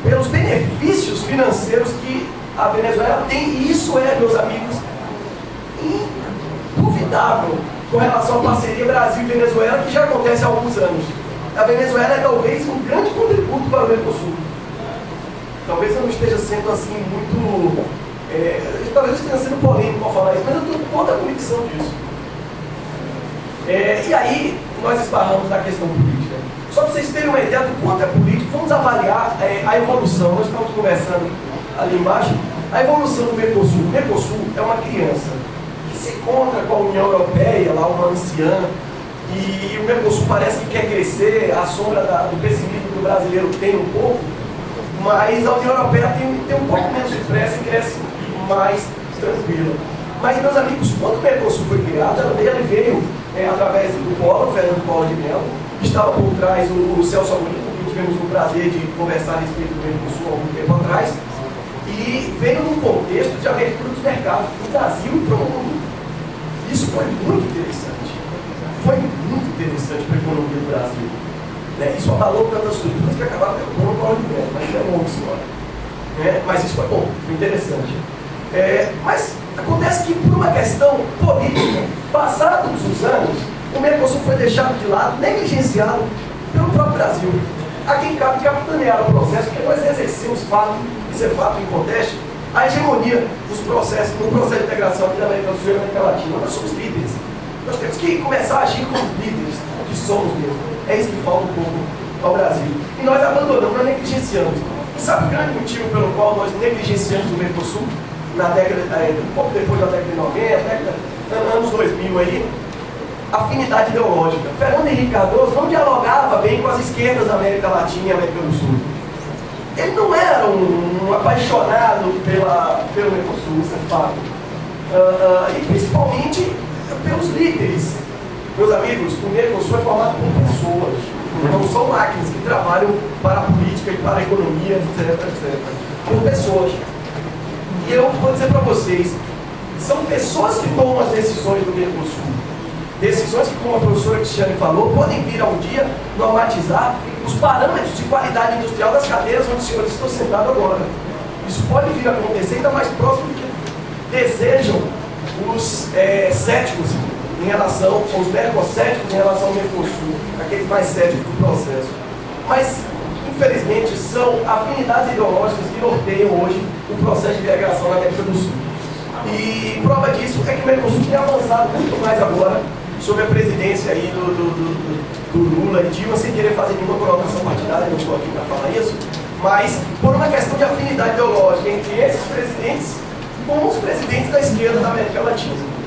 pelos benefícios financeiros que a Venezuela tem. E isso é, meus amigos, induvidável com relação à parceria Brasil e Venezuela, que já acontece há alguns anos. A Venezuela é talvez um grande contributo para o Mercosul. Talvez eu não esteja sendo assim muito... talvez eu esteja sendo polêmico ao falar isso, mas eu tenho toda a convicção disso. E aí, nós esbarramos na questão política. Só para vocês terem uma ideia do quanto é político, vamos avaliar a evolução. Nós estamos conversando ali embaixo, a evolução do Mercosul. O Mercosul é uma criança que se encontra com a União Europeia, lá uma anciã, e o Mercosul parece que quer crescer, à sombra do pessimismo que o brasileiro tem um pouco, mas a União Europeia tem um pouco menos de pressa e cresce mais tranquila. Mas, meus amigos, quando o Mercosul foi criado, ele veio através do Collor, Fernando Collor de Mello, estava por trás o Celso Amorim, que tivemos o prazer de conversar a respeito do Mercosul há algum tempo atrás, e veio num contexto de abertura dos mercados do Brasil e para o mundo. Isso foi muito interessante. Foi muito interessante para a economia do Brasil. Isso abalou tantas estruturas que acabaram pelo Collor de Mello, mas é uma outra história. Mas isso foi bom, foi interessante. Mas acontece que, por uma questão política, passados os anos, o Mercosul foi deixado de lado, negligenciado pelo próprio Brasil. A quem cabe capitanear o processo, porque nós exercemos isso é fato em contexto, a hegemonia dos processos, no processo de integração aqui da América do Sul e da América Latina. Nós somos líderes. Nós temos que começar a agir como líderes, que somos mesmo. É isso que falta um pouco ao Brasil. E nós abandonamos, nós negligenciamos. E sabe o grande motivo pelo qual nós negligenciamos o Mercosul? Na década, um pouco depois da década de 90, anos 2000 aí, afinidade ideológica. Fernando Henrique Cardoso não dialogava bem com as esquerdas da América Latina e América do Sul. Ele não era um apaixonado pelo Mercosul, isso é fato. E principalmente pelos líderes. Meus amigos, o Mercosul é formado por pessoas, não são máquinas que trabalham para a política e para a economia, etc. Por pessoas. E eu vou dizer para vocês, são pessoas que tomam as decisões do Mercosul. Decisões que, como a professora Cristiane falou, podem vir a um dia normatizar os parâmetros de qualidade industrial das cadeiras onde os senhores estão sentados agora. Isso pode vir a acontecer ainda mais próximo do que desejam os céticos em relação, os mercocéticos em relação ao Mercosul, aqueles mais céticos do processo. Mas, infelizmente, são afinidades ideológicas que norteiam hoje o processo de integração na América do Sul. E prova disso é que o Mercosul tem avançado muito mais agora sobre a presidência aí do Lula e Dilma, sem querer fazer nenhuma conotação partidária, não estou aqui para falar isso, mas por uma questão de afinidade ideológica entre esses presidentes com os presidentes da esquerda da América Latina.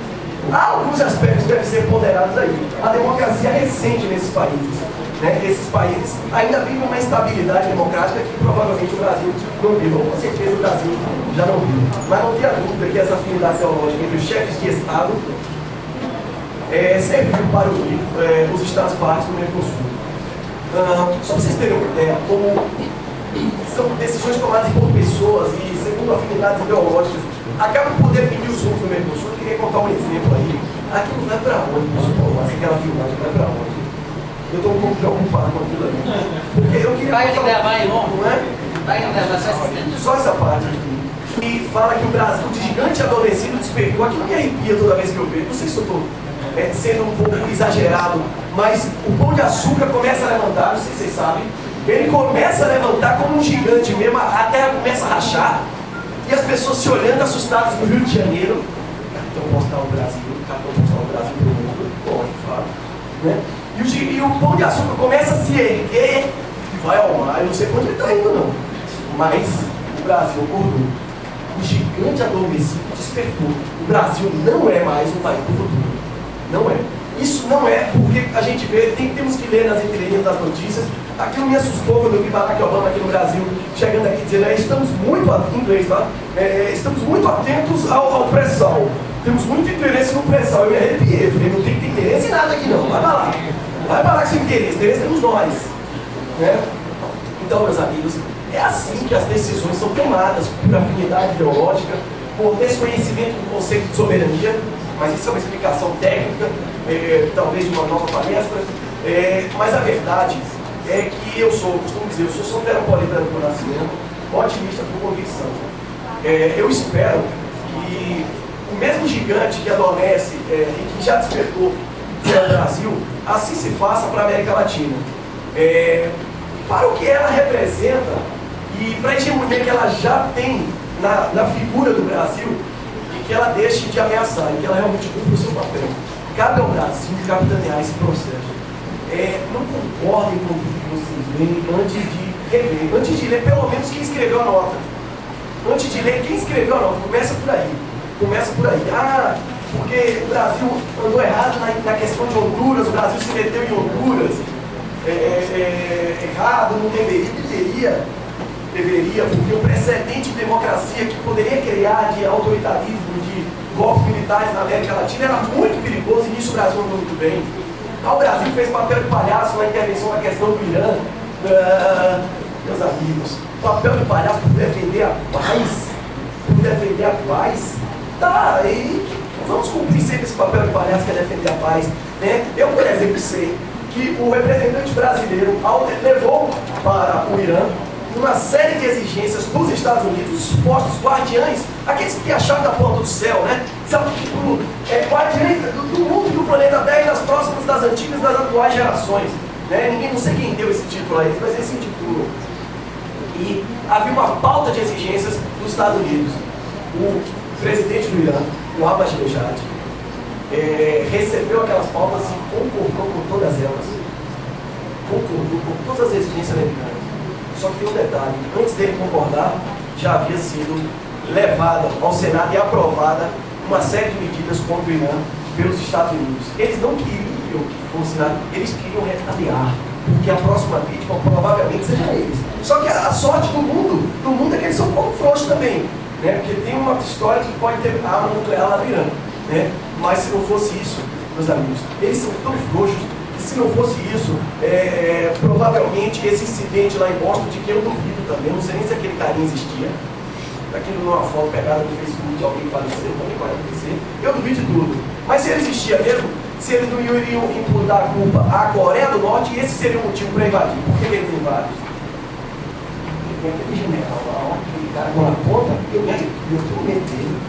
Há alguns aspectos que devem ser ponderados aí. A democracia é recente nesses países. Esses países ainda vivem uma instabilidade democrática que provavelmente o Brasil não viu. Com certeza o Brasil já não viu. Mas não tenha dúvida que essa afinidade ideológica entre os chefes de Estado serviu para os Estados partes do Mercosul. Só para vocês terem uma ideia, como são decisões tomadas por pessoas e segundo afinidades ideológicas, acaba por definir os rumos do Mercosul. Eu queria contar um exemplo aí. Aquilo vai para onde, pessoal? Aquela filmagem vai para onde? Eu estou um pouco preocupado com aquilo ali. Porque eu queria. Vai gravar aí, não? Não é? Vai gravar só essa parte aqui. E fala que o Brasil, o gigante adolescente, despertou. Aquilo me arrepia toda vez que eu vejo. Não sei se eu estou sendo um pouco exagerado, mas o Pão de Açúcar começa a levantar, não sei se vocês sabem. Ele começa a levantar como um gigante mesmo, a terra começa a rachar. E as pessoas se olhando assustadas no Rio de Janeiro. Cartão postal do Brasil, cartão postal do Brasil do mundo, pode falar. Né? E o Pão de Açúcar começa a se erguer e vai ao mar. Eu não sei para onde ele está indo, não. Mas o Brasil acordou. O gigante adormecido despertou. O Brasil não é mais um país do futuro. Não é. Isso não é porque a gente vê, temos que ler nas entrelinhas das notícias. Aquilo me assustou quando eu vi Barack Obama aqui no Brasil, chegando aqui dizendo, estamos muito atentos ao pré-sal. Temos muito interesse no pré-sal. Eu me arrepiei, eu falei, não tem que ter interesse em nada aqui não, vai para lá. Vai para lá com seu interesse temos nós. Né? Então, meus amigos, é assim que as decisões são tomadas, por afinidade ideológica, por desconhecimento do conceito de soberania, mas isso é uma explicação técnica, talvez de uma nova palestra, mas a verdade é que eu costumo dizer, eu sou soteropolitano por nascimento, otimista por convicção. Eu espero que o mesmo gigante que adormece e que já despertou para o Brasil, assim se faça para a América Latina. Para o que ela representa e para a hegemonia que ela já tem na figura do Brasil, e que ela deixe de ameaçar, e que ela realmente cumpra o seu papel. cabe ao Brasil capitanear esse processo. Não concordem com o que vocês veem antes de rever, antes de ler pelo menos quem escreveu a nota. Antes de ler quem escreveu a nota, começa por aí. Começa por aí. Ah, porque o Brasil andou errado na questão de Honduras, o Brasil se meteu em Honduras. Errado, não deveria, porque o precedente de democracia que poderia criar de autoritarismo, de golpes militares na América Latina era muito perigoso e nisso o Brasil andou muito bem. O Brasil fez papel de palhaço na intervenção na questão do Irã. Meus amigos, papel de palhaço por defender a paz, tá, e vamos cumprir sempre esse papel de palhaço que é defender a paz, né? Eu, por exemplo, sei que o representante brasileiro levou para o Irã uma série de exigências dos Estados Unidos, os supostos guardiães, aqueles que acharam da ponta do céu, né? São guardiães do mundo e do planeta Terra e das próximas, das antigas e das atuais gerações, né? Não sei quem deu esse título a eles, mas eles se intitulam. E havia uma pauta de exigências dos Estados Unidos. O presidente do Irã, o Ahmadinejad, recebeu aquelas pautas e concordou com todas elas. Concordou com todas as exigências americanas. Só que tem um detalhe, antes dele concordar, já havia sido levada ao Senado e aprovada uma série de medidas contra o Irã pelos Estados Unidos. Eles não queriam que fosse nada, eles queriam retaliar, porque a próxima vítima provavelmente seja eles. Só que a sorte do mundo é que eles são um pouco frouxos também, né? Porque tem uma história que pode ter arma nuclear lá no Irã, né? Mas se não fosse isso, meus amigos, eles são tão frouxos. Se não fosse isso, provavelmente esse incidente lá em Boston, de que eu duvido também, não sei nem se aquele carinha existia, aquilo numa foto pegada no Facebook de alguém que faleceu, também pode acontecer, eu duvido de tudo. Mas se ele existia mesmo, se eles não iriam imputar a culpa à Coreia do Norte, esse seria o motivo para invadir. Por que eles invadem? Porque aquele general lá, aquele cara com a ponta, eu tenho medo dele.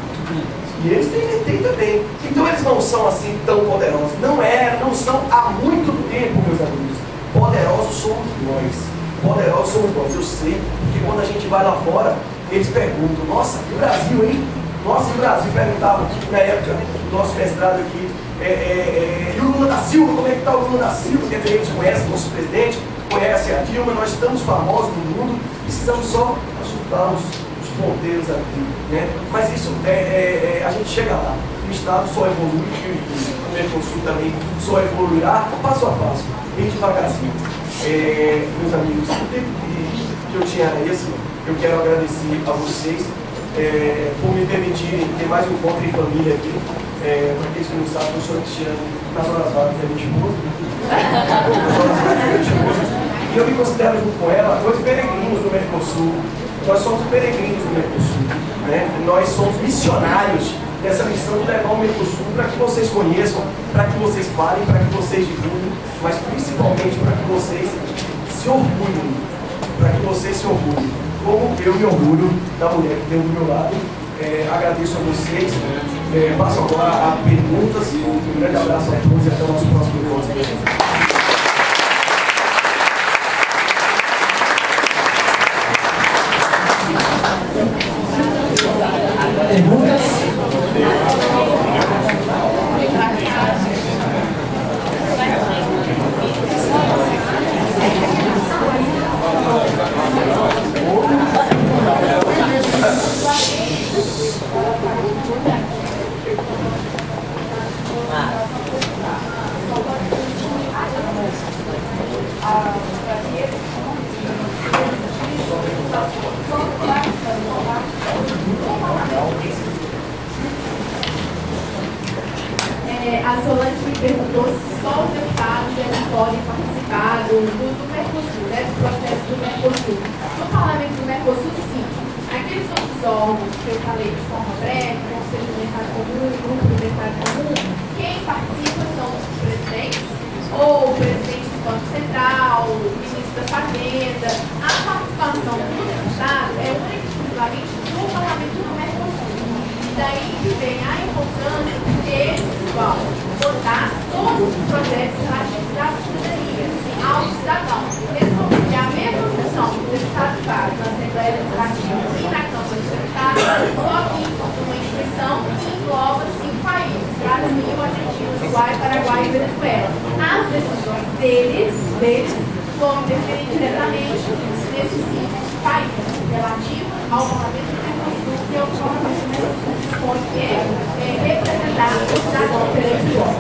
E eles têm também. Então eles não são assim tão poderosos. Não são há muito tempo, meus amigos. Poderosos somos nós. Poderosos somos nós. Eu sei que quando a gente vai lá fora, eles perguntam, nossa, e o Brasil, hein? Nossa, e o Brasil perguntava na época do nosso mestrado aqui, e o Lula da Silva, como é que está o Lula da Silva? Porque eles conhecem o nosso presidente, conhecem a Dilma, nós estamos famosos no mundo, precisamos só ajudar os ponteiros aqui, né? Mas isso, a gente chega lá, o Estado só evolui, o Mercosul também só evoluirá passo a passo, bem devagarzinho. Meus amigos, o tempo que eu tinha era esse, eu quero agradecer a vocês por me permitirem ter mais um encontro em família aqui. Para aqueles que não sabem, eu sou Cristiano, nas horas vagas da minha esposa. E eu me considero junto com ela dois peregrinos do Mercosul. Nós somos peregrinos do Mercosul, né? Nós somos missionários dessa missão de levar o Mercosul para que vocês conheçam, para que vocês falem, para que vocês divulguem, mas principalmente para que vocês se orgulhem, como eu me orgulho da mulher que tem do meu lado. Agradeço a vocês, passo agora a perguntas, um grande abraço a todos e até o nosso próximo encontro. A Solange me perguntou se só os deputados podem participar do Mercosul, né, do processo do Mercosul. No parlamento do Mercosul, sim. Aqueles outros órgãos que eu falei de forma breve, Conselho do Mercado Comum, Grupo do Mercado Comum, quem participa são os presidentes, ou o presidente do Banco Central, o ministro da Fazenda. A participação do deputado é única e exclusivamente no parlamento do Mercosul. Daí que vem a importância de eles vão votar todos os projetos relativos à cidadania, ao cidadão. Eles vão ter a mesma função que o deputado faz na Assembleia Legislativa e na Câmara dos Deputados, só que uma instituição que engloba 5 países: Brasil, Argentina, Uruguai, Paraguai e Venezuela. As decisões deles vão interferir diretamente nesses 5 países relativos ao Parlamento do Mercosul e ao Parlamento do Mercosul dispõe que representar o cidadão perante o órgão.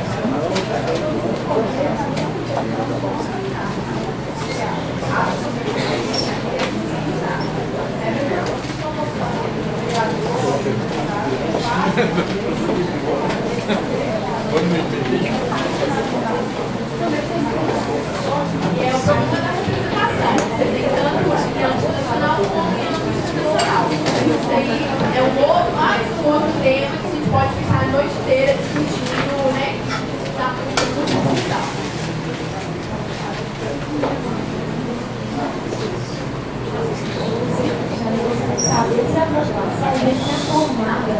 E é o problema da representação. Você tem tanto em âmbito nacional como em âmbito internacional. Isso aí é mais um outro tema que a gente pode ficar a noite inteira discutindo, né? Da discussão. Saber se a população vai ser formada.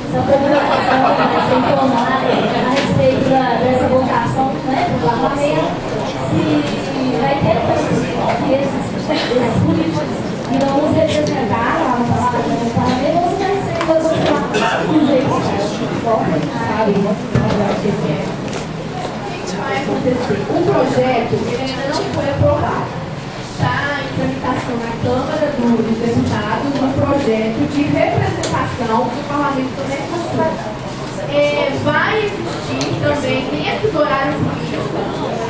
Se a população vai ser informada a respeito dessa votação, né, do parlamento, se vai ter que esses políticos irão nos representar lá no parlamento, ou se vai ser do jeito Vai acontecer. O projeto ele ainda não foi aprovado. Está em tramitação na Câmara dos Deputados um projeto de representação do Parlamento do Mercosul. Vai existir também, dentro do horário político,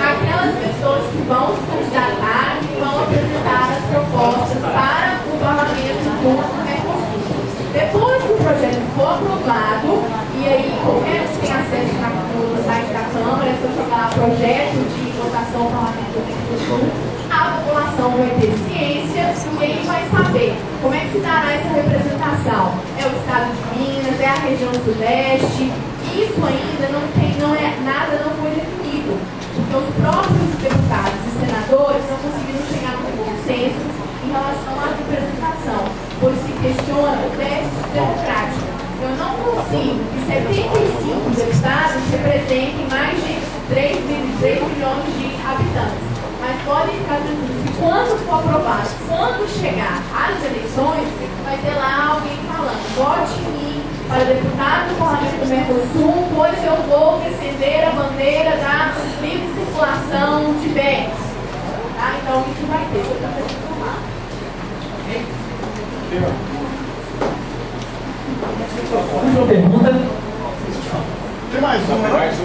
aquelas pessoas que vão se candidatar e vão apresentar as propostas para o Parlamento do Mercosul. Depois que o projeto for aprovado, e aí qualquer um tem acesso no site da Câmara, é só jogar projeto de votação parlamentar do Mercosul, a população vai ter ciência e aí vai saber como é que se dará essa representação. É o estado de Minas, é a região sudeste, isso ainda não foi definido, porque os próprios deputados e senadores não conseguiram chegar a um consenso em relação à representação, por isso se questiona o déficit democrático. Eu não consigo que 75 deputados representem mais de 3 milhões de habitantes. Mas podem ficar tranquilos que quando for aprovado, quando chegar às eleições, vai ter lá alguém falando: vote em mim para deputado do Parlamento do Mercosul, pois eu vou defender a bandeira da livre circulação de bens. Tá? Então isso vai ter. Última pergunta. Tem mais uma, né? Mais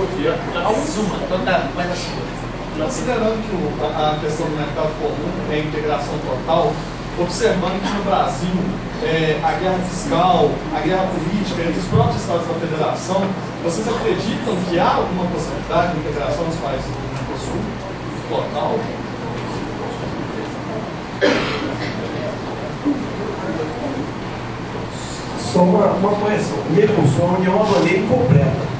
uma, então tá, mais a sua. Considerando que a questão do mercado comum é integração total, observando que no Brasil a guerra fiscal, a guerra política entre os próprios estados da federação, vocês acreditam que há alguma possibilidade de integração dos países do Mercosul total? Só uma correção. O Mercosul é uma união aduaneira incompleta.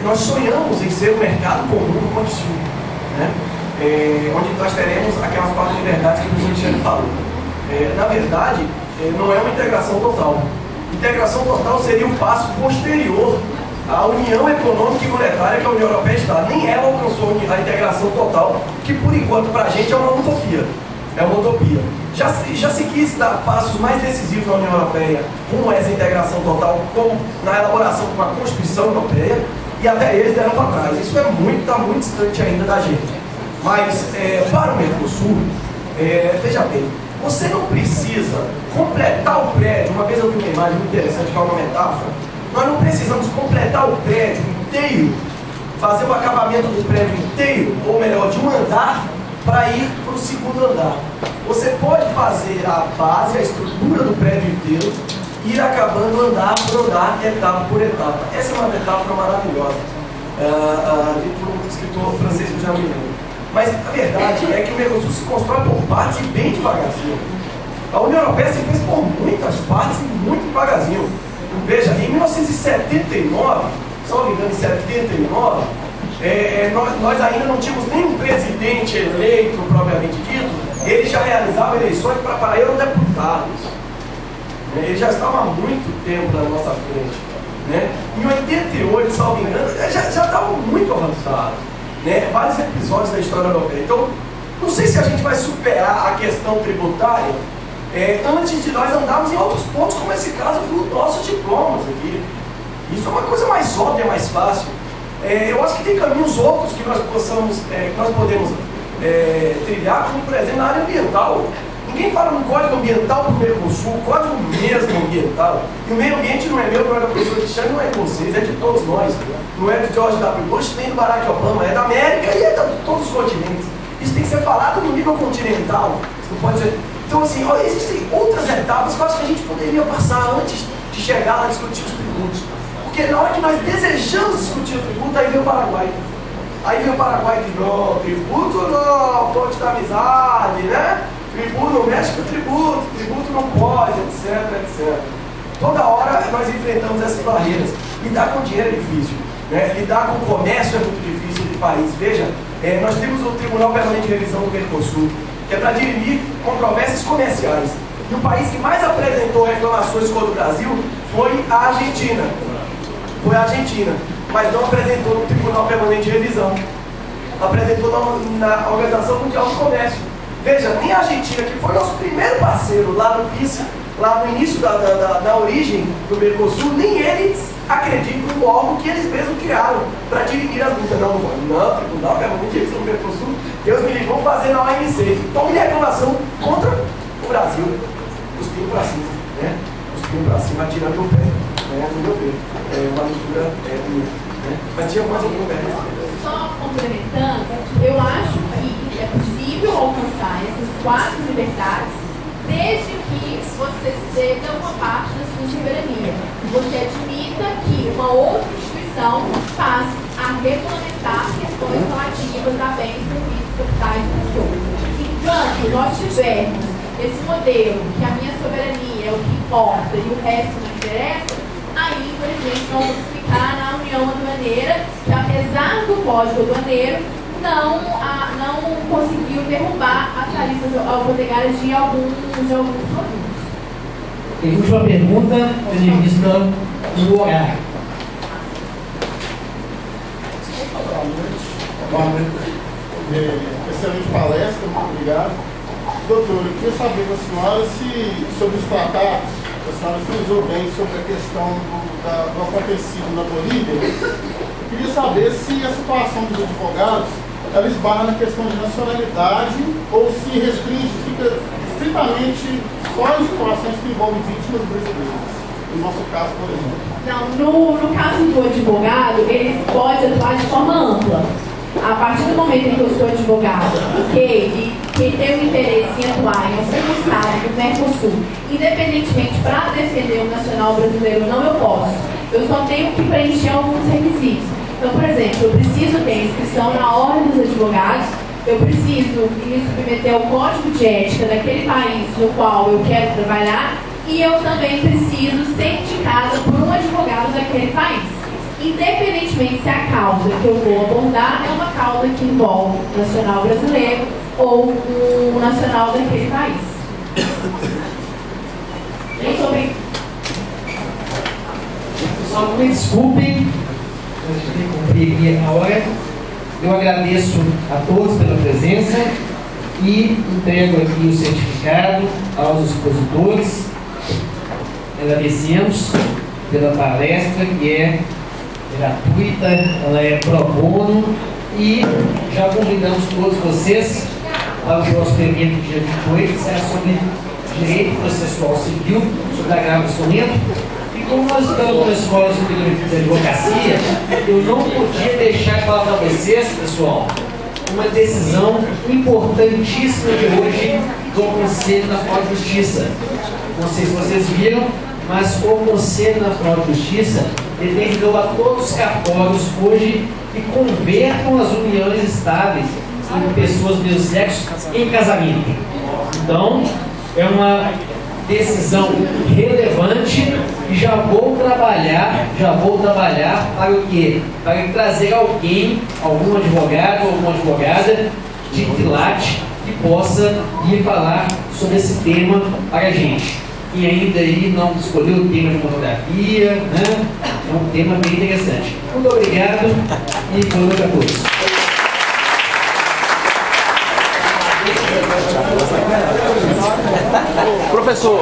Nós sonhamos em ser um mercado comum no Cone Sul, né? Onde nós teremos aquelas 4 liberdades que o Alexandre falou. Na verdade, não é uma integração total. Integração total seria um passo posterior à União Econômica e Monetária que a União Europeia está. Nem ela alcançou a integração total, que por enquanto para a gente é uma utopia. É uma utopia. Já se quis dar passos mais decisivos na União Europeia rumo a essa integração total, como na elaboração de uma Constituição Europeia, e até eles deram para trás. Isso está muito distante ainda da gente. Mas, para o Mercosul, veja bem, você não precisa completar o prédio. Uma vez eu vi uma imagem muito interessante, que é uma metáfora. Nós não precisamos completar o prédio inteiro, fazer o acabamento do prédio inteiro, ou melhor, de um andar, para ir para o segundo andar. Você pode fazer a base, a estrutura do prédio inteiro, ir acabando andar por andar, etapa por etapa. Essa é uma metáfora maravilhosa, por um escritor francês que eu já me lembro. Mas a verdade é que o Mercosul se constrói por partes e bem devagarzinho. A União Europeia se fez por muitas partes e muito devagarzinho. Veja, em 1979, se não me engano, em 79, nós ainda não tínhamos nenhum presidente eleito, propriamente dito. Ele já realizava eleições para eurodeputados. Ele já estava há muito tempo na nossa frente. Né? Em 88, se não me engano, já estava muito avançado. Né? Vários episódios da história europeia. Então, não sei se a gente vai superar a questão tributária antes de nós andarmos em outros pontos, como esse caso dos nossos diplomas aqui. Isso é uma coisa mais óbvia, mais fácil. Eu acho que tem caminhos outros que nós podemos trilhar, como por exemplo na área ambiental. Ninguém fala no Código Ambiental do Mercosul, Código mesmo ambiental. E o meio ambiente não é meu, não é da professora Cristiane, não é de vocês, é de todos nós. Não é de George W. Bush, nem do Barack Obama, é da América e é de todos os continentes. Isso tem que ser falado no nível continental. Não pode ser. Então, assim, existem outras etapas que eu acho que a gente poderia passar antes de chegar lá a discutir os tributos. Porque na hora que nós desejamos discutir o tributo, aí vem o Paraguai. Aí vem o Paraguai que não, tributo não, ponte da amizade, né? Tributo não mexe com tributo não pode, etc. Toda hora nós enfrentamos essas barreiras. Lidar com dinheiro é difícil, né? Lidar com o comércio é muito difícil de país. Veja, nós temos o Tribunal Permanente de Revisão do Mercosul, que é para dirimir controvérsias comerciais. E o país que mais apresentou reclamações contra o Brasil foi a Argentina. Mas não apresentou no Tribunal Permanente de Revisão. Apresentou na Organização Mundial do Comércio. Veja, nem a Argentina, que foi nosso primeiro parceiro lá no PIS, lá no início da origem do Mercosul, nem eles acreditam no órgão que eles mesmos criaram para dirimir as lutas. Não, Tribunal Permanente de Revisão do Mercosul, Deus me livre, vamos fazer na OMC. Tome reclamação contra o Brasil. Cuspindo para cima, né? Cuspindo para cima, atirando o pé. No meu ver. Uma leitura minha. Mas tinha mais alguma pergunta? Só complementando, eu acho que é possível alcançar essas 4 liberdades desde que você ceda uma parte da sua soberania. Você admita que uma outra instituição passe a regulamentar questões relativas a bens, serviços, capitais e pessoas. Enquanto nós tivermos esse modelo que a minha soberania é o que importa e o resto não interessa, aí, infelizmente, nós vamos ficar na União Aduaneira, que apesar do Código Aduaneiro, não conseguiu derrubar as tarifas alfandegárias de alguns produtos. E última pergunta, ministra do horário. Boa noite. Excelente palestra, muito obrigado. Doutor, eu queria saber da senhora se, sobre os tratados, a senhora frisou bem sobre a questão do acontecido na Bolívia. Eu queria saber se a situação dos advogados ela esbarra na questão de nacionalidade ou se restringe, fica estritamente só em situações que envolvem vítimas brasileiras. No nosso caso, por exemplo. Não, no caso do advogado, ele pode atuar de forma ampla. A partir do momento em que eu sou advogado e que tem o interesse em atuar em algum estado do Mercosul, independentemente para defender o nacional brasileiro ou não, eu posso. Eu só tenho que preencher alguns requisitos. Então, por exemplo, eu preciso ter inscrição na Ordem dos Advogados, eu preciso me submeter ao código de ética daquele país no qual eu quero trabalhar e eu também preciso ser indicada por um advogado daquele país. Independentemente se a causa que eu vou abordar é uma causa que envolve o nacional brasileiro ou o nacional daquele país. Muito obrigada. Só me desculpem, a gente tem que cumprir aqui a hora. Eu agradeço a todos pela presença e entrego aqui o certificado aos expositores. Agradecemos pela palestra, que é gratuita, ela é pro bono, e já convidamos todos vocês para o nosso evento dia 28, que será sobre direito processual civil, sobre agravo instrumento. E como nós estamos na Escola Superior de Advocacia, eu não podia deixar de falar para vocês, pessoal, uma decisão importantíssima de hoje do Conselho Nacional de Justiça. Não sei se vocês viram, mas o Conselho Nacional de Justiça determinou a todos os cartórios hoje que convertam as uniões estáveis entre pessoas do mesmo sexo em casamento. Então, é uma decisão relevante e já vou trabalhar para o quê? Para trazer alguém, algum advogado ou alguma advogada de quilate que possa vir falar sobre esse tema para a gente. E ainda aí não escolheu o tema de fotografia, né? É um tema bem interessante. Muito obrigado e boa noite a todos. Professor.